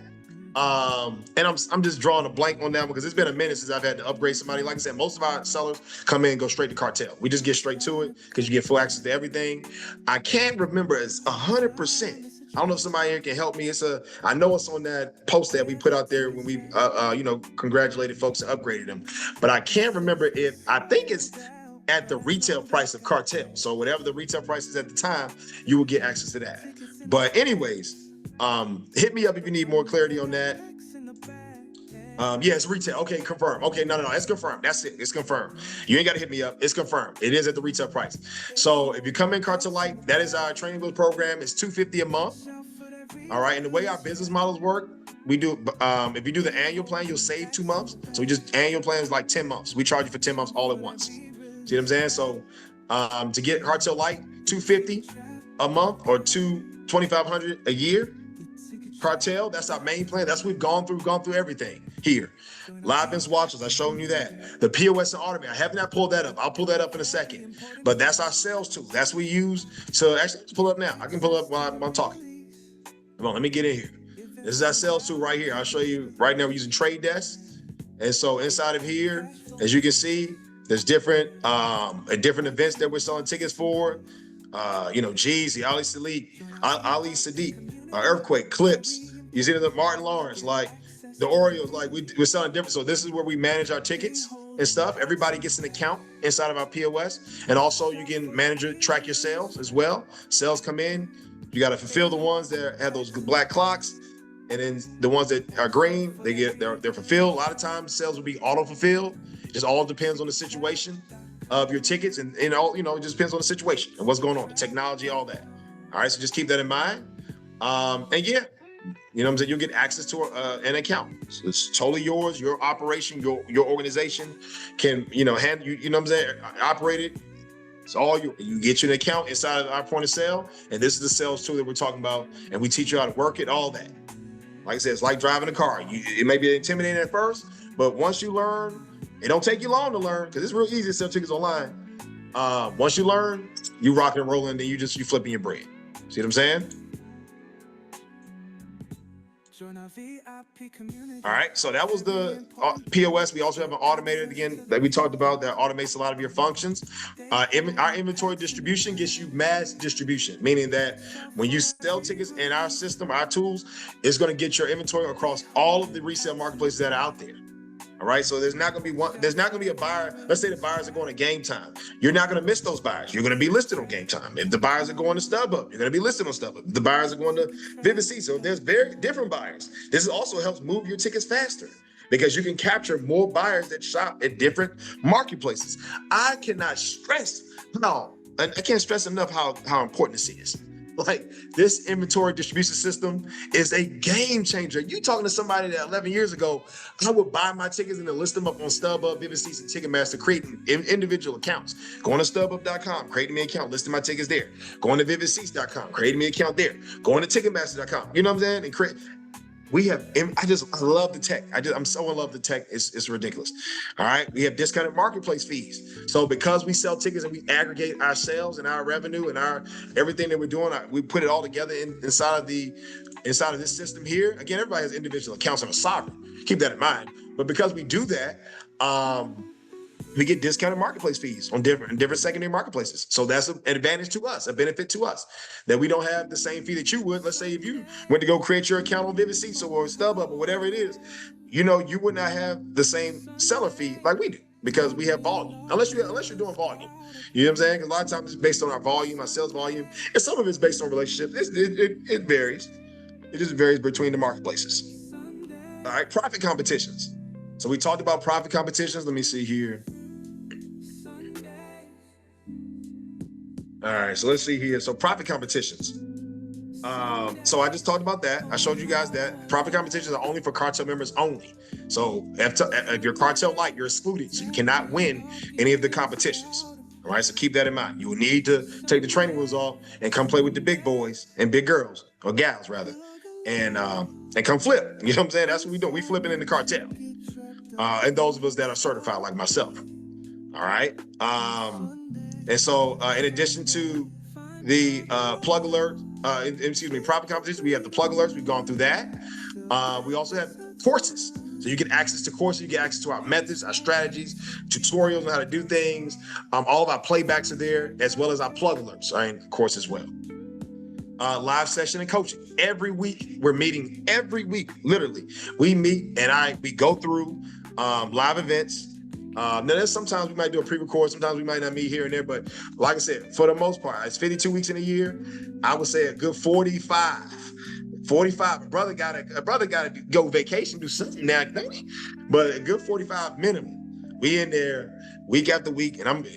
And I'm just drawing a blank on that because it's been a minute since I've had to upgrade somebody. Like I said, most of our sellers come in and go straight to cartel. We just get straight to it because you get full access to everything. I can't remember it's 100%. I don't know if somebody here can help me. I know it's on that post that we put out there when we, congratulated folks and upgraded them. But I can't remember I think it's at the retail price of cartel. So whatever the retail price is at the time, you will get access to that. But anyways, hit me up if you need more clarity on that. Yeah, it's retail. Okay, confirm. Okay, no, it's confirmed. That's it. It's confirmed. You ain't got to hit me up. It's confirmed. It is at the retail price. So if you come in Cartel Light, that is our TRAILBLAZER program. It's $250 a month. All right, and the way our business models work, we do. If you do the annual plan, you'll save 2 months. So we just annual plan is like 10 months. We charge you for 10 months all at once. See what I'm saying? So to get Cartel Light, $250 a month or $2,500 a year. Cartel, that's our main plan. That's what we've gone through everything here. Live events watches, I've shown you that. The POS and automate, I have not pulled that up. I'll pull that up in a second. But that's our sales tool. That's what we use to actually pull up now. I can pull up while I'm talking. Come on, let me get in here. This is our sales tool right here. I'll show you right now. We're using Trade Desk. And so inside of here, as you can see, there's different events that we're selling tickets for. Jeezy, Ali Sadiq, Earthquake, Clips. You see the Martin Lawrence, like the Orioles, like we're selling different. So this is where we manage our tickets and stuff. Everybody gets an account inside of our POS. And also you can track your sales as well. Sales come in. You got to fulfill the ones that have those black clocks. And then the ones that are green, they're fulfilled. A lot of times sales will be auto-fulfilled. It just all depends on the situation of your tickets and all, it just depends on the situation and what's going on, the technology, all that. All right, so just keep that in mind. And yeah, what I'm saying, you'll get access to an account. So it's totally yours, your operation, your organization can, handle, what I'm saying, operate it. It's all you get you an account inside of our point of sale. And this is the sales tool that we're talking about. And we teach you how to work it, all that. Like I said, it's like driving a car. It may be intimidating at first, but once you learn, it don't take you long to learn because it's real easy to sell tickets online. Once you learn, you rocking and rolling, then you flipping your bread. See what I'm saying? All right, so that was the POS. We also have an automated, again, that we talked about that automates a lot of your functions. Our inventory distribution gets you mass distribution, meaning that when you sell tickets in our system, our tools, it's going to get your inventory across all of the resale marketplaces that are out there. All right, so there's not going to be a buyer. Let's say the buyers are going to Game Time. You're not going to miss those buyers. You're going to be listed on Game Time. If the buyers are going to StubUp, you're going to be listed on StubUp. If the buyers are going to Vivid Seats, so there's very different buyers. This also helps move your tickets faster because you can capture more buyers that shop at different marketplaces. I can't stress enough how important this is. Like, this inventory distribution system is a game changer. You talking to somebody that 11 years ago, I would buy my tickets and then list them up on StubUp, Vivid Seats, and Ticketmaster, creating individual accounts. Going to StubUp.com, creating me an account, listing my tickets there. Going to VividSeats.com, creating me an account there. Going to Ticketmaster.com, you know what I'm saying? And create. I love the tech. I'm so in love with the tech. It's ridiculous. All right. We have discounted marketplace fees. So because we sell tickets and we aggregate our sales and our revenue and our everything that we're doing, we put it all together inside of this system here. Again, everybody has individual accounts on a sovereign. Keep that in mind. But because we do that, we get discounted marketplace fees on different secondary marketplaces. So that's an advantage to us, a benefit to us, that we don't have the same fee that you would. Let's say if you went to go create your account on Vivid Seats or StubUp or whatever it is, you would not have the same seller fee like we do because we have volume, unless you're doing volume. You know what I'm saying? Because a lot of times it's based on our volume, our sales volume, and some of it's based on relationships. It varies. It just varies between the marketplaces. All right, profit competitions. So we talked about profit competitions. Let me see here. All right, so let's see here. So profit competitions. So I just talked about that. I showed you guys that profit competitions are only for cartel members only. So if you're cartel light, you're excluded. So you cannot win any of the competitions. All right, so keep that in mind. You will need to take the training wheels off and come play with the big boys and big girls, or gals rather, and come flip. You know what I'm saying? That's what we do. We flipping in the cartel. And those of us that are certified like myself. All right. And so in addition to the plug alert, profit competition, we have the plug alerts. We've gone through that. We also have courses. So you get access to courses, you get access to our methods, our strategies, tutorials on how to do things. All of our playbacks are there, as well as our plug alerts are in course as well. Live session and coaching. Every week, we're meeting every week, literally. We meet and we go through live events. Now there's sometimes we might do a pre-record, sometimes we might not meet here and there, but like I said, for the most part, it's 52 weeks in a year. I would say a good 45. A brother gotta go vacation, do something now, don't he? But a good 45 minimum. We in there week after week, and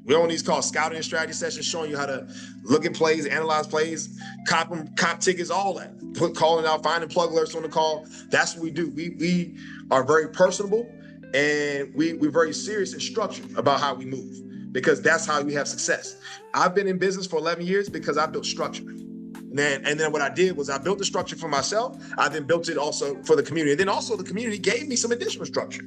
we're on these called scouting and strategy sessions, showing you how to look at plays, analyze plays, cop tickets, all that. Calling out, finding plug alerts on the call. That's what we do. We are very personable, and we're very serious and structured about how we move, because that's how we have success. I've been in business for 11 years because I built structure. And then what I did was I built the structure for myself. I then built it also for the community. And then also the community gave me some additional structure,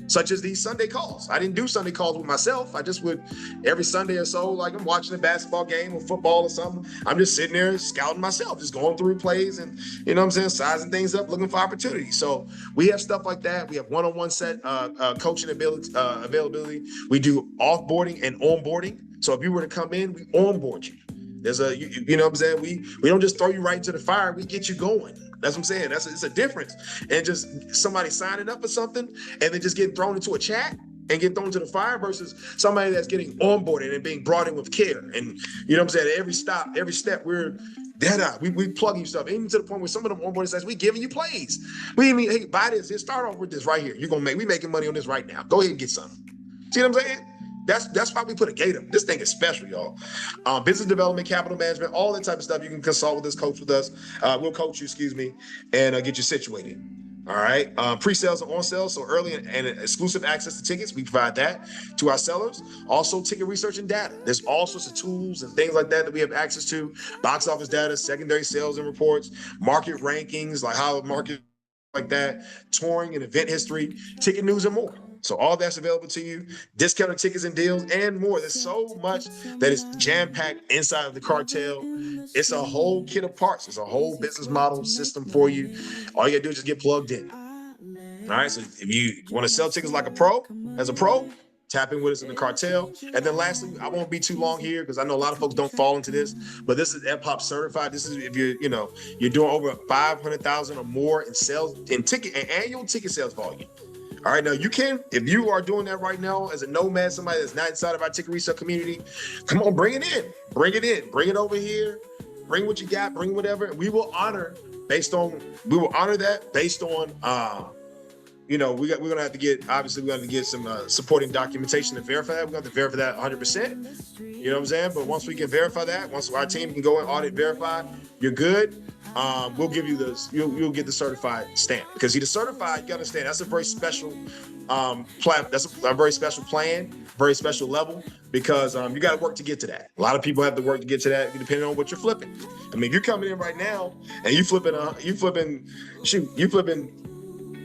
such as these Sunday calls. I didn't do Sunday calls with myself. I just would, every Sunday or so, like I'm watching a basketball game or football or something, I'm just sitting there scouting myself, just going through plays and, you know what I'm saying, sizing things up, looking for opportunities. So we have stuff like that. We have one-on-one set coaching availability. We do offboarding and onboarding. So if you were to come in, we onboard you. There's you know what I'm saying? We don't just throw you right into the fire. We get you going. That's what I'm saying. It's a difference. And just somebody signing up for something and then just getting thrown into a chat and getting thrown into the fire versus somebody that's getting onboarded and being brought in with care. And you know what I'm saying? Every step, we're we plug you stuff, even to the point where some of them onboarding says, we giving you plays. We mean, hey, buy this. Just start off with this right here. We making money on this right now. Go ahead and get some. See what I'm saying? That's why we put a gate up. This thing is special, y'all. Business development, capital management, all that type of stuff. You can consult with us, coach with us. We'll coach you, and get you situated. All right. Pre-sales and on-sales, so early and exclusive access to tickets. We provide that to our sellers. Also, ticket research and data. There's all sorts of tools and things like that we have access to. Box office data, secondary sales and reports, market rankings, like how the market like that, touring and event history, ticket news, and more. So all that's available to you, discounted tickets and deals and more. There's so much that is jam-packed inside of the cartel. It's a whole kit of parts. It's a whole business model system for you. All you gotta do is just get plugged in. All right, so if you want to sell tickets like as a pro, tap in with us in the cartel. And then lastly, I won't be too long here because I know a lot of folks don't fall into this, but this is FPOPP certified. This is if you're doing over 500,000 or more in sales, in annual ticket sales volume. All right, now you can, if you are doing that right now as a nomad, somebody that's not inside of our ticket resale community, come on, bring it in, bring it over here, bring what you got, bring whatever. We will honor that based on, we're gonna have to get, obviously, we have to get some supporting documentation to verify that. We're gonna have to verify that 100%. You know what I'm saying? But once we can verify that, once our team can go and audit, verify, you're good. We'll give you you'll get the certified stamp, because the certified, you understand, that's a very special plan. That's a very special plan, very special level, because you got to work to get to that. A lot of people have to work to get to that, depending on what you're flipping. I mean, if you're coming in right now and you flipping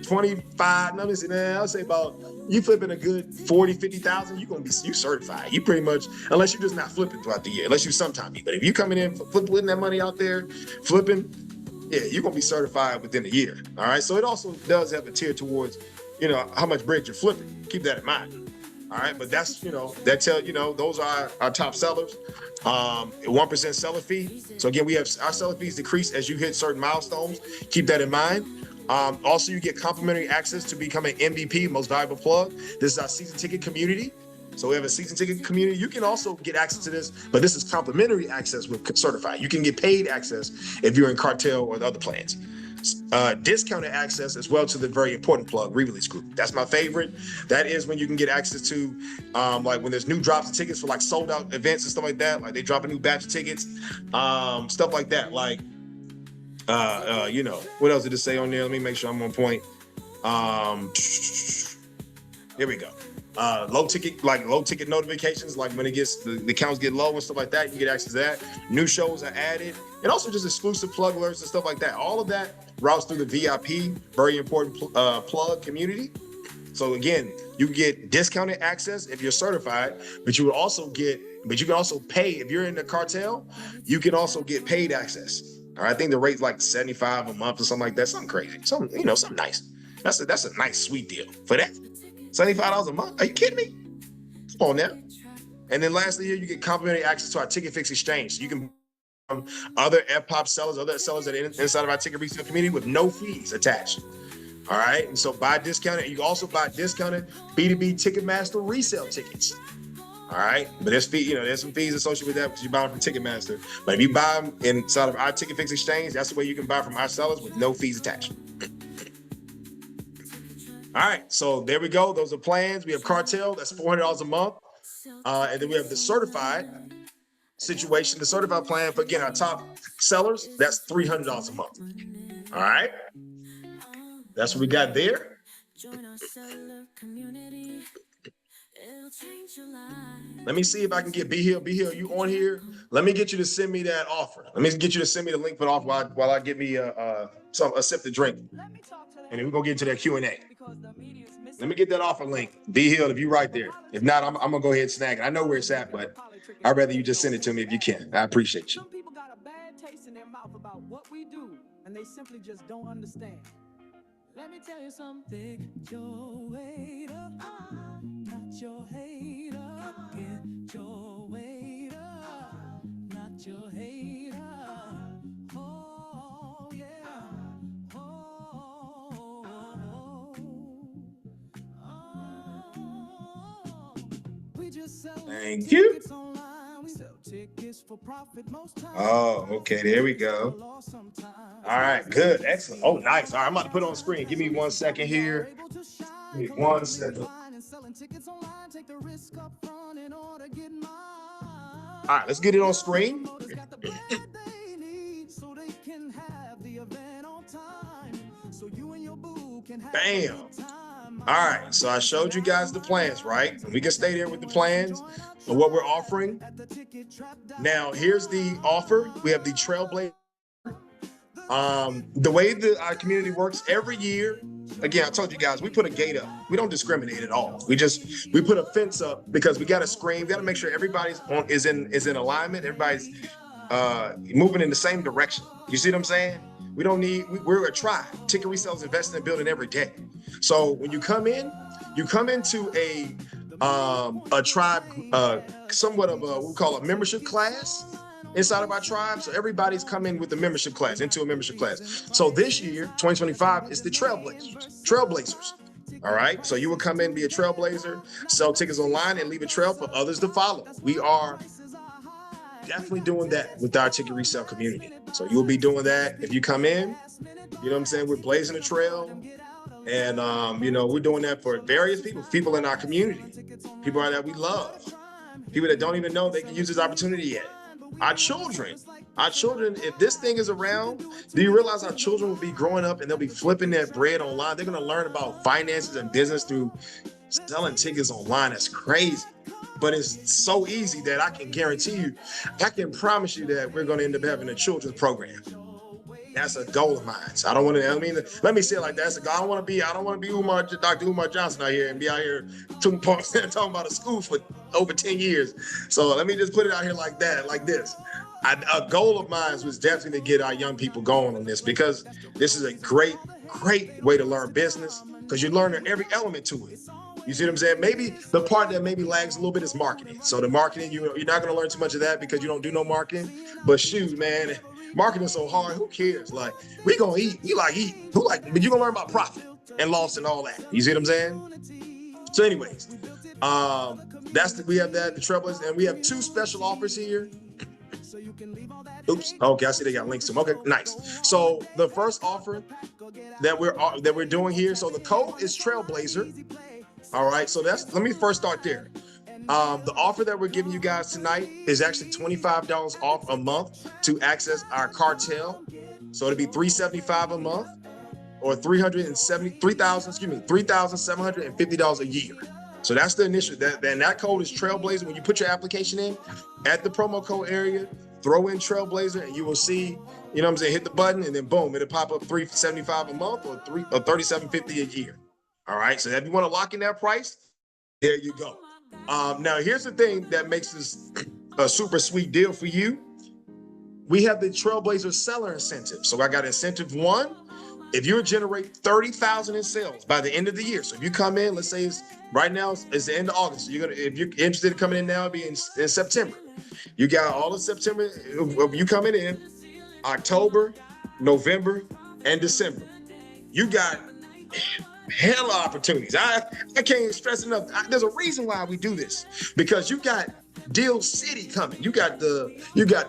25, I'll say about, you flipping a good 40, 50,000, you certified. You pretty much, unless you're just not flipping throughout the year, unless you sometime be. But if you coming in, putting that money out there, flipping, yeah, you're going to be certified within a year. All right. So it also does have a tier towards, how much bread you're flipping. Keep that in mind. All right. But that's, those are our top sellers. 1% seller fee. So again, we have our seller fees decrease as you hit certain milestones. Keep that in mind. Also, you get complimentary access to become an MVP, most valuable plug. This is our season ticket community. So we have a season ticket community. You can also get access to this, but this is complimentary access with certified. You can get paid access if you're in cartel or the other plans. discounted access as well to the very important plug, re-release group. That's my favorite. That is when you can get access to, like when there's new drops of tickets for like sold out events and stuff like that. Like they drop a new batch of tickets, stuff like that. Like, you know, what else did it say on there? Let me make sure I'm on point. Here we go. Low ticket notifications, like when it gets the counts get low and stuff like that, you get access to that. New shows are added, and also just exclusive plug alerts and stuff like that. All of that routes through the VIP, very important plug community. So again, you get discounted access if you're certified, but you can also pay if you're in the cartel. You can also get paid access. All right, I think the rate's like $75 a month or something like that, something crazy, something nice. That's a nice sweet deal for that. $75 a month? Are you kidding me? Come on now. And then lastly here, you get complimentary access to our Ticket Fix Exchange. So you can other FPOPP sellers, other sellers that are inside of our ticket resale community with no fees attached. All right. And so buy discounted. You can also buy discounted B2B Ticketmaster resale tickets. All right. But there's some fees associated with that because you buy them from Ticketmaster. But if you buy them inside of our Ticket Fix Exchange, that's the way you can buy from our sellers with no fees attached. All right, so there we go. Those are plans. We have cartel, that's $400 a month. And then we have the certified situation, the certified plan for, again, our top sellers, that's $300 a month. All right, that's what we got there. Let me see if I can get B-Hill. B-Hill, you on here? Let me get you to send me that offer. Let me get you to send me the link for the offer while I get me a sip to drink. And then we're gonna get to that Q&A. Let me get that offer link. B-Hill, if you right there. If not, I'm gonna go ahead and snag it. I know where it's at, but I'd rather you just send it to me if you can. I appreciate you. Some people got a bad taste in their mouth about what we do, and they simply just don't understand. Let me tell you something. Get your weight up, not your hate up. Get your weight up, not your hate up. Oh, yeah. Thank you. Oh, okay, there we go. All right, good, excellent. Oh, nice. All right, I'm about to put it on the screen. Give me 1 second here. Give me 1 second. All right, let's get it on screen. Bam. All right, so I showed you guys the plans, right? We can stay there with the plans and what we're offering. Now, here's the offer. We have the Trailblazer. The way that our community works every year, again, I told you guys, we put a gate up. We don't discriminate at all. We put a fence up because we got to screen. We got to make sure everybody's is in alignment. Everybody's moving in the same direction. You see what I'm saying? We're a tribe. Ticket resellers investing in building every day. So when you come into a tribe, somewhat of a, we call a membership class inside of our tribe. So everybody's coming with the membership class, into a membership class. So this year, 2025, is the Trailblazers. All right. So you will come in, be a Trailblazer, sell tickets online, and leave a trail for others to follow. We are definitely doing that with our ticket resale community. So you'll be doing that if you come in. You know what I'm saying? We're blazing a trail. And, we're doing that for various people in our community, people that we love, people that don't even know they can use this opportunity yet. Our children, if this thing is around, do you realize our children will be growing up and they'll be flipping their bread online? They're going to learn about finances and business through selling tickets online. That's crazy. But it's so easy that I can guarantee you, I can promise you that we're going to end up having a children's program. That's a goal of mine. So let me say it like that. That's a goal. I don't want to be Dr. Umar Johnson out here and be out here talking about a school for over 10 years. So let me just put it out here like that, like this. A goal of mine was definitely to get our young people going on this, because this is a great way to learn business, because you learn every element to it. You see what I'm saying? Maybe the part that maybe lags a little bit is marketing. So the marketing, you're not going to learn too much of that because you don't do no marketing. But shoot, man, marketing is so hard. Who cares? Like, we gonna eat. You like eating. But you're gonna learn about profit and loss and all that. You see what I'm saying? So, anyways, we have that, the Trailblazers, and we have 2 special offers here. Oops. Okay, I see they got links to them. Okay, nice. So the first offer that we're doing here. So the code is TRAILBLAZER. All right. So let me first start there. The offer that we're giving you guys tonight is actually $25 off a month to access our cartel. So it'll be $375 a month, or $3,750 a year. So that's the initial. That code is TRAILBLAZER. When you put your application in at the promo code area, throw in TRAILBLAZER, and you will see, you know what I'm saying, hit the button, and then boom, it'll pop up $375 a month or $37.50 a year. All right. So if you want to lock in that price, there you go. Now here's the thing that makes this a super sweet deal for you. We have the TRAILBLAZER seller incentive. So I got incentive 1. If you generate 30,000 in sales by the end of the year, so if you come in, let's say right now it's the end of August. So if you're interested in coming in now, it'll be in September. You got all of September. You coming in October, November, and December. You got hella opportunities. I can't stress enough. There's a reason why we do this, because you got Deal City coming. You got the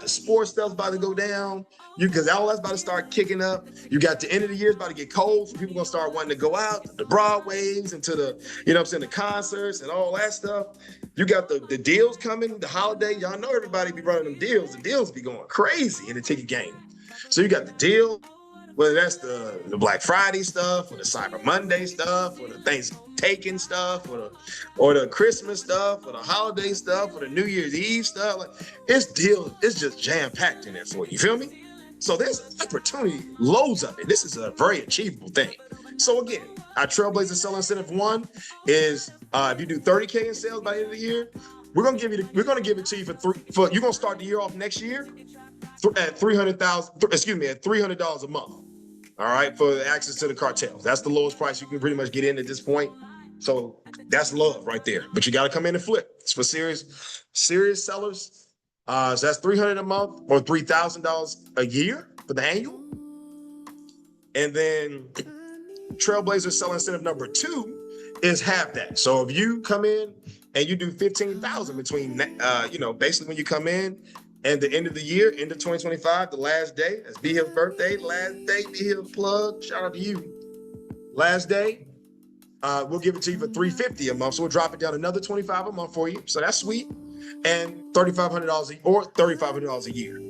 sports stuff about to go down. Because all that's about to start kicking up. You got the end of the year, it's about to get cold. So people gonna start wanting to go out to the Broadways and to the, you know what I'm saying, the concerts and all that stuff. You got the deals coming, the holiday. Y'all know everybody be running them deals. The deals be going crazy in the ticket game. So you got the deal, whether that's the Black Friday stuff, or the Cyber Monday stuff, or the Thanksgiving stuff, or the Christmas stuff, or the holiday stuff, or the New Year's Eve stuff. Like, it's just jam-packed in there for you. You feel me? So there's opportunity, loads of it. This is a very achievable thing. So again, our TRAILBLAZER seller incentive 1 is if you do 30K in sales by the end of the year, we're gonna give it to you for you're gonna start the year off next year at $300 a month. All right, for access to the cartels. That's the lowest price you can pretty much get in at this point. So that's love right there. But you got to come in and flip. It's for serious sellers. So that's $300 a month or $3,000 a year for the annual. And then TRAILBLAZER seller incentive number 2 is half that. So if you come in and you do 15,000 between, basically when you come in and the end of the year, end of 2025, the last day, that's 𝐓𝐈𝐌𝐿's birthday, last day, 𝐓𝐈𝐿's plug, shout out to you. Last day, we'll give it to you for $350 a month. So we'll drop it down another $25 a month for you. So that's sweet. And $3,500 a year.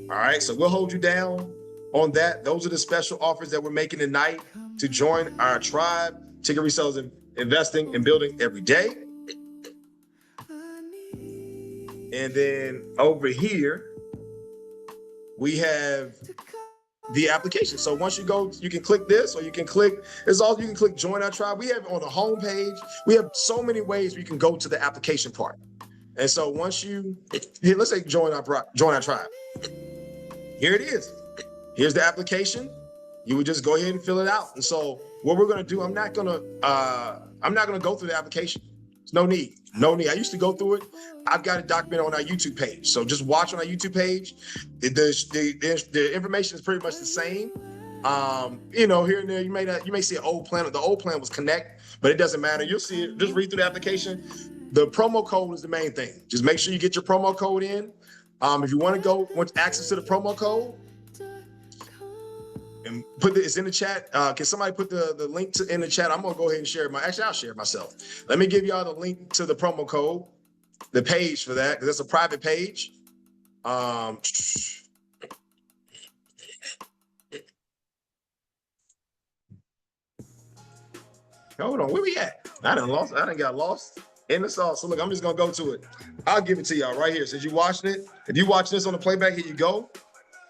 All right, so we'll hold you down on that. Those are the special offers that we're making tonight to join our tribe, ticket resellers and investing and building every day. And then over here, we have the application. So once you go, you can click this, or you can click, you can click join our tribe. We have on the home page, we have so many ways we can go to the application part. And so once let's say join our tribe. Here it is. Here's the application. You would just go ahead and fill it out. And so what we're gonna do, I'm not gonna go through the application. There's no need. I used to go through it. I've got it documented on our YouTube page. So just watch on our YouTube page. The information is pretty much the same. Here and there, you may see an old plan. The old plan was Connect, but it doesn't matter. You'll see it. Just read through the application. The promo code is the main thing. Just make sure you get your promo code in. If you want access to the promo code, and it's in the chat. Can somebody put the link in the chat? I'm gonna go ahead and share I'll share it myself. Let me give y'all the link to the promo code, the page for that, because it's a private page. Hold on, where we at? I done got lost in the sauce. So look, I'm just gonna go to it. I'll give it to y'all right here. Since you watching it, if you watching this on the playback, here you go.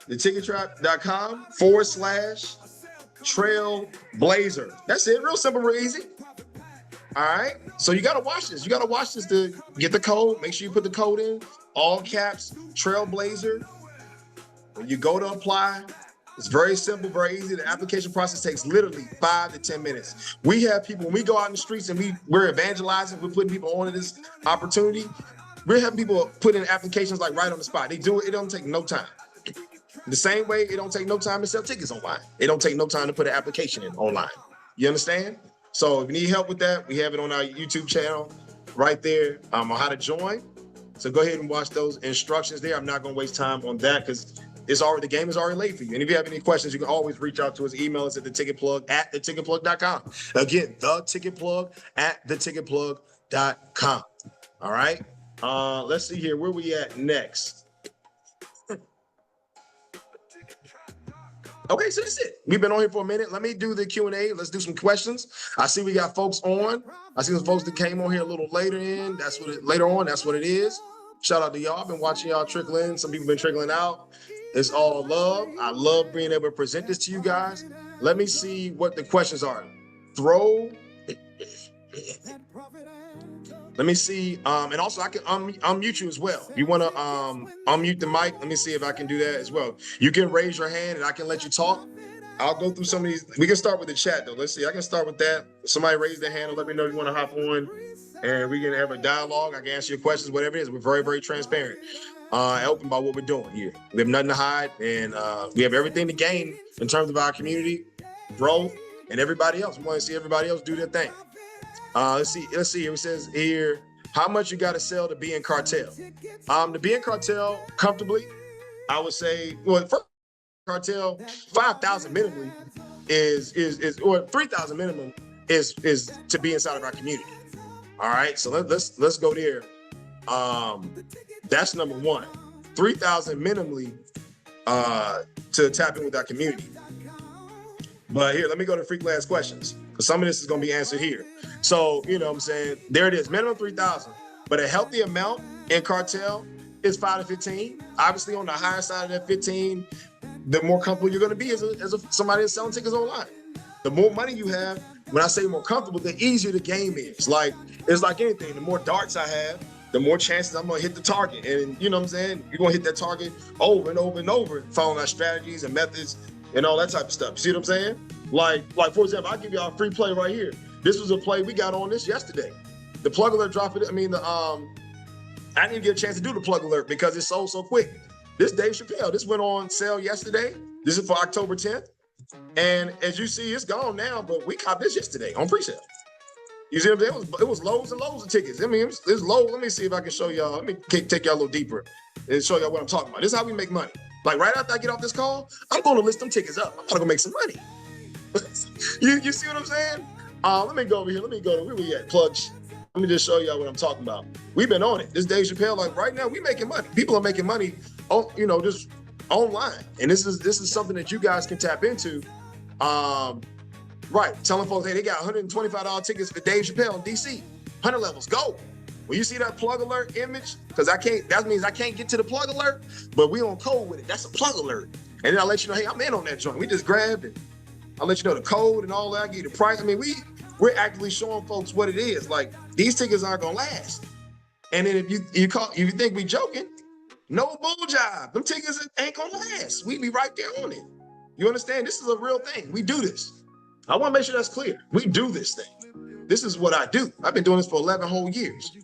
thetickettrap.com/TRAILBLAZER. That's it, real simple, real easy. All right, so you gotta watch this. You gotta watch this to get the code. Make sure you put the code in, all caps, TRAILBLAZER. When you go to apply, it's very simple, very easy. The application process takes literally 5 to 10 minutes. We have people, when we go out in the streets and we're evangelizing, we're putting people onto this opportunity, we're having people put in applications like right on the spot. They do it, it don't take no time. The same way it don't take no time to sell tickets online. It don't take no time to put an application in online. You understand? So if you need help with that, we have it on our YouTube channel right there on how to join. So go ahead and watch those instructions there. I'm not going to waste time on that because the game is already late for you. And if you have any questions, you can always reach out to us. Email us at theticketplug@theticketplug.com. Again, theticketplug@theticketplug.com. All right. Let's see here. Where we at next? Okay, so that's it. We've been on here for a minute. Let me do the Q&A. Let's do some questions. I see we got folks on. I see some folks that came on here a little later in. That's what it is. Shout out to y'all. I've been watching y'all trickle in. Some people been trickling out. It's all love. I love being able to present this to you guys. Let me see what the questions are. Let me see. And also I can unmute you as well. If you want to unmute the mic, let me see if I can do that as well. You can raise your hand and I can let you talk. I'll go through some of these. We can start with the chat though. Let's see. I can start with that. Somebody raise their hand and let me know if you want to hop on and we can have a dialogue. I can answer your questions, whatever it is. We're very, very transparent. Open about what we're doing here. We have nothing to hide, and we have everything to gain in terms of our community growth and everybody else. We want to see everybody else do their thing. Let's see. It says here, how much you got to sell to be in cartel? To be in cartel comfortably, I would say, well, first cartel, 5,000 minimally or 3,000 minimum is to be inside of our community. All right, so let's go there. That's number one. 3,000 minimally to tap in with our community. But here, let me go to frequently asked questions. Some of this is going to be answered here. So, you know what I'm saying? There it is, minimum 3,000. But a healthy amount in cartel is 5 to 15. Obviously, on the higher side of that 15, the more comfortable you're going to be as somebody that's selling tickets online. The more money you have, when I say more comfortable, the easier the game is. It's like anything. The more darts I have, the more chances I'm going to hit the target. And you know what I'm saying? You're going to hit that target over and over and over, following our strategies and methods and all that type of stuff. See what I'm saying? Like for example, I'll give y'all a free play right here. This was a play we got on this yesterday. The plug alert dropped it. I didn't get a chance to do the plug alert because it sold so quick. This Dave Chappelle, this went on sale yesterday. This is for October 10th. And as you see, it's gone now, but we copped this yesterday on pre-sale. You see what I'm saying? It was loads and loads of tickets. I mean, it's low. Let me see if I can show y'all. Let me take y'all a little deeper and show y'all what I'm talking about. This is how we make money. Like right after I get off this call, I'm going to list them tickets up. I'm going to go make some money. you see what I'm saying? Let me go over here. Let me go to where we at? Plugs. Let me just show y'all what I'm talking about. We've been on it. This Dave Chappelle, like right now, we making money. People are making money on, just online. And this is something that you guys can tap into. Right, telling folks, hey, they got $125 tickets for Dave Chappelle in DC. 100 levels, go. When you see that plug alert image, because that means I can't get to the plug alert, but we on code with it. That's a plug alert. And then I'll let you know, hey, I'm in on that joint. We just grabbed it. I'll let you know the code and all that. I'll give you the price. I mean, we're actively showing folks what it is. Like, these tickets aren't gonna last. And then if you think we joking, no bull job. Them tickets ain't gonna last. We be right there on it. You understand? This is a real thing. We do this. I want to make sure that's clear. We do this thing. This is what I do. I've been doing this for 11 whole years.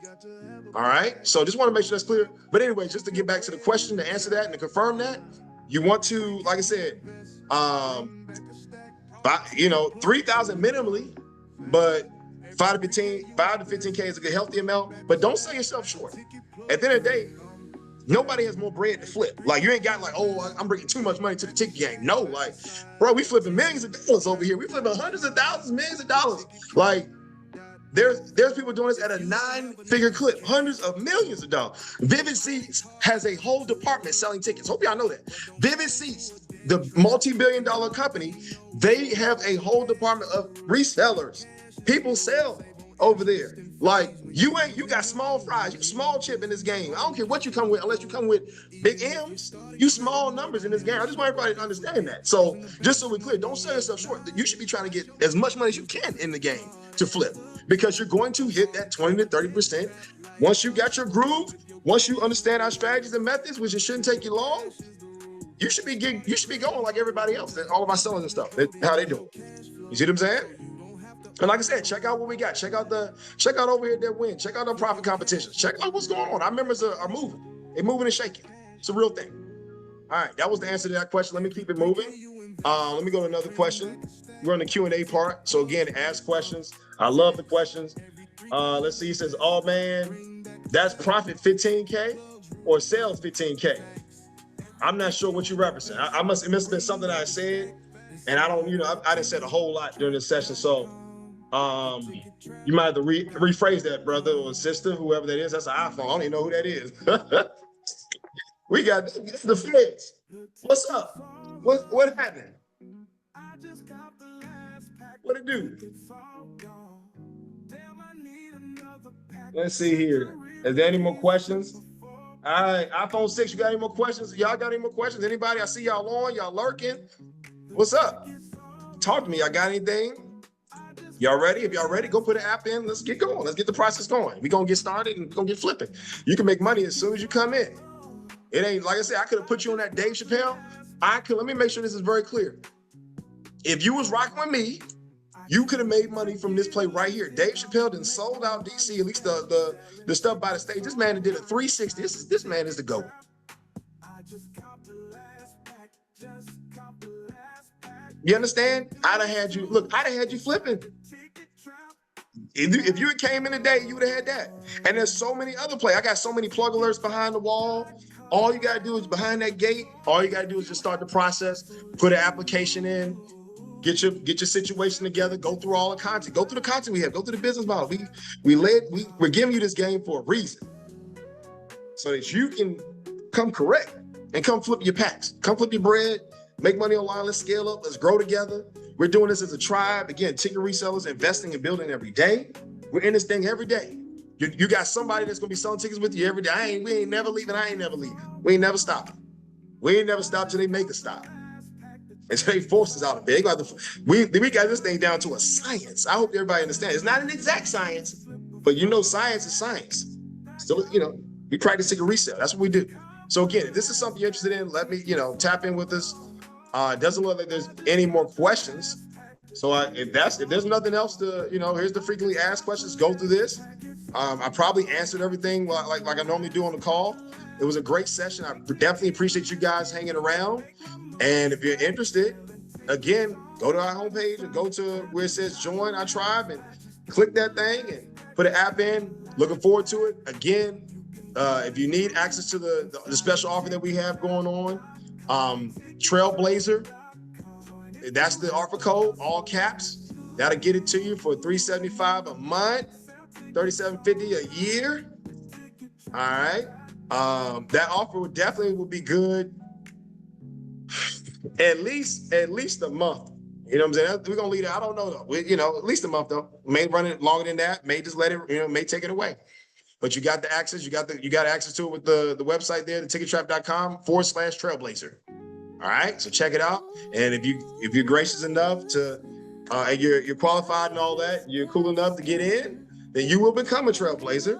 All right. So just want to make sure that's clear. But anyway, just to get back to the question, to answer that and to confirm that, you want to, like I said, 3,000 minimally, but 5 to 15K is a good healthy amount. But don't sell yourself short. At the end of the day, nobody has more bread to flip. Like, you ain't got like, oh, I'm bringing too much money to the ticket game. No, like, bro, we flipping millions of dollars over here. We flipping hundreds of thousands, millions of dollars. Like, there's people doing this at a 9-figure clip, hundreds of millions of dollars. Vivid Seats has a whole department selling tickets. Hope y'all know that. Vivid Seats, the multi-billion-dollar company, they have a whole department of resellers. People sell over there. Like, you got small fries, you small chip in this game. I don't care what you come with, unless you come with big M's, you small numbers in this game. I just want everybody to understand that. So just so we're clear, don't sell yourself short. You should be trying to get as much money as you can in the game to flip, because you're going to hit that 20 to 30%. Once you got your groove, once you understand our strategies and methods, which it shouldn't take you long, you should be going like everybody else, all of our sellers and stuff, how they do it. You see what I'm saying? And like I said, check out what we got. Check out over here that win. Check out the profit competitions. Check out what's going on. Our members are moving. They're moving and shaking. It's a real thing. All right, that was the answer to that question. Let me keep it moving. Let me go to another question. We're on the Q&A part. So again, ask questions. I love the questions. Let's see. He says, oh man, That's profit 15K or sales 15K. I'm not sure what you represent. It must have been something I said, and I don't, I didn't say a whole lot during this session. So you might have to rephrase that, brother or sister, whoever that is. That's an iPhone. I don't even know who that is. We got the feds. What's up? What happened? What it do? Let's see here. Is there any more questions? All right, iPhone 6, you got any more questions? Y'all got any more questions? Anybody? I see y'all on, y'all lurking. What's up? Talk to me. Y'all got anything? Y'all ready? If y'all ready, go put an app in. Let's get going. Let's get the process going. We're going to get started and going to get flipping. You can make money as soon as you come in. It ain't, like I said, I could have put you on that Dave Chappelle. Let me make sure this is very clear. If you was rocking with me, you could have made money from this play right here. Dave Chappelle done sold out DC, at least the stuff by the stage. This man did a 360. This man is the GOAT. You understand? I'd have had you flipping. If you had came in today, you would have had that. And there's so many other plays. I got so many plug alerts behind the wall. All you gotta do is behind that gate. All you gotta do is just start the process, put an application in, get your situation together, go through all the content, go through the content we have, go through the business model. We're giving you this game for a reason, so that you can come correct and come flip your packs, come flip your bread, make money online. Let's scale up. Let's grow together. We're doing this as a tribe. Again, ticket resellers, investing and building every day. We're in this thing every day. You got somebody that's gonna be selling tickets with you every day. We ain't never leaving. I ain't never leaving. We ain't never stopping. We ain't never stop till they make us stop. Until they force us out of bed. We got this thing down to a science. I hope everybody understands. It's not an exact science, but science is science. So, we practice ticket resale. That's what we do. So again, if this is something you're interested in, let me, tap in with us. It doesn't look like there's any more questions. So if there's nothing else to, here's the frequently asked questions. Go through this. I probably answered everything like I normally do on the call. It was a great session. I definitely appreciate you guys hanging around. And if you're interested, again, go to our homepage and go to where it says join our tribe and click that thing and put an app in. Looking forward to it. Again, if you need access to the special offer that we have going on, TRAILBLAZER, that's the offer code, all caps. That'll get it to you for $375 a month, $37.50 a year. All right. That offer will definitely be good at least a month. You know what I'm saying? We're gonna leave it. I don't know though. At least a month though. May run it longer than that. May just let it. May take it away. But you got the access. You got access to it with the website there, thetickettrap.com/trailblazer. All right. So check it out. And if you're gracious enough to, and you're qualified and all that, you're cool enough to get in, then you will become a trailblazer.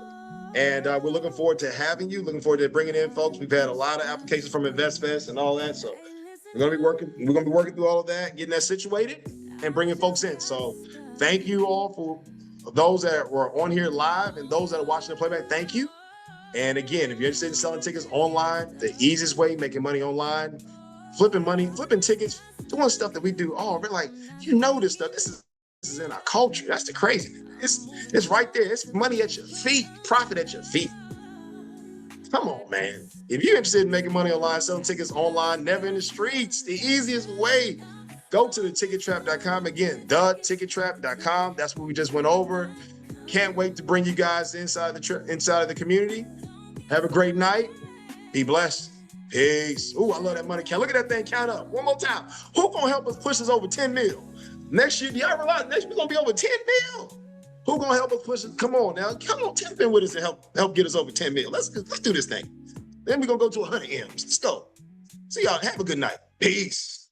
And we're looking forward to having you. Looking forward to bringing in folks. We've had a lot of applications from InvestFest and all that. So we're gonna be working through all of that, getting that situated, and bringing folks in. So thank you all for those that were on here live and those that are watching the playback. Thank you. And again, if you're interested in selling tickets online, the easiest way making money online, flipping tickets, doing stuff that we do. Oh, we're like, this stuff. This is in our culture. That's the crazy. It's right there. It's money at your feet, profit at your feet. Come on, man. If you're interested in making money online, selling tickets online, never in the streets, the easiest way, go to thetickettrap.com. Again, thetickettrap.com. That's what we just went over. Can't wait to bring you guys inside of the community. Have a great night. Be blessed. Peace. Ooh, I love that money count. Look at that thing count up. One more time. Who gonna help us push us over 10 mil? Next year, y'all realize next year we're gonna be over 10 mil. Who gonna help us push it? Come on now. Come on, tap in with us and help get us over 10 mil. Let's do this thing. Then we're gonna go to 100 M's. Let's go. See y'all. Have a good night. Peace.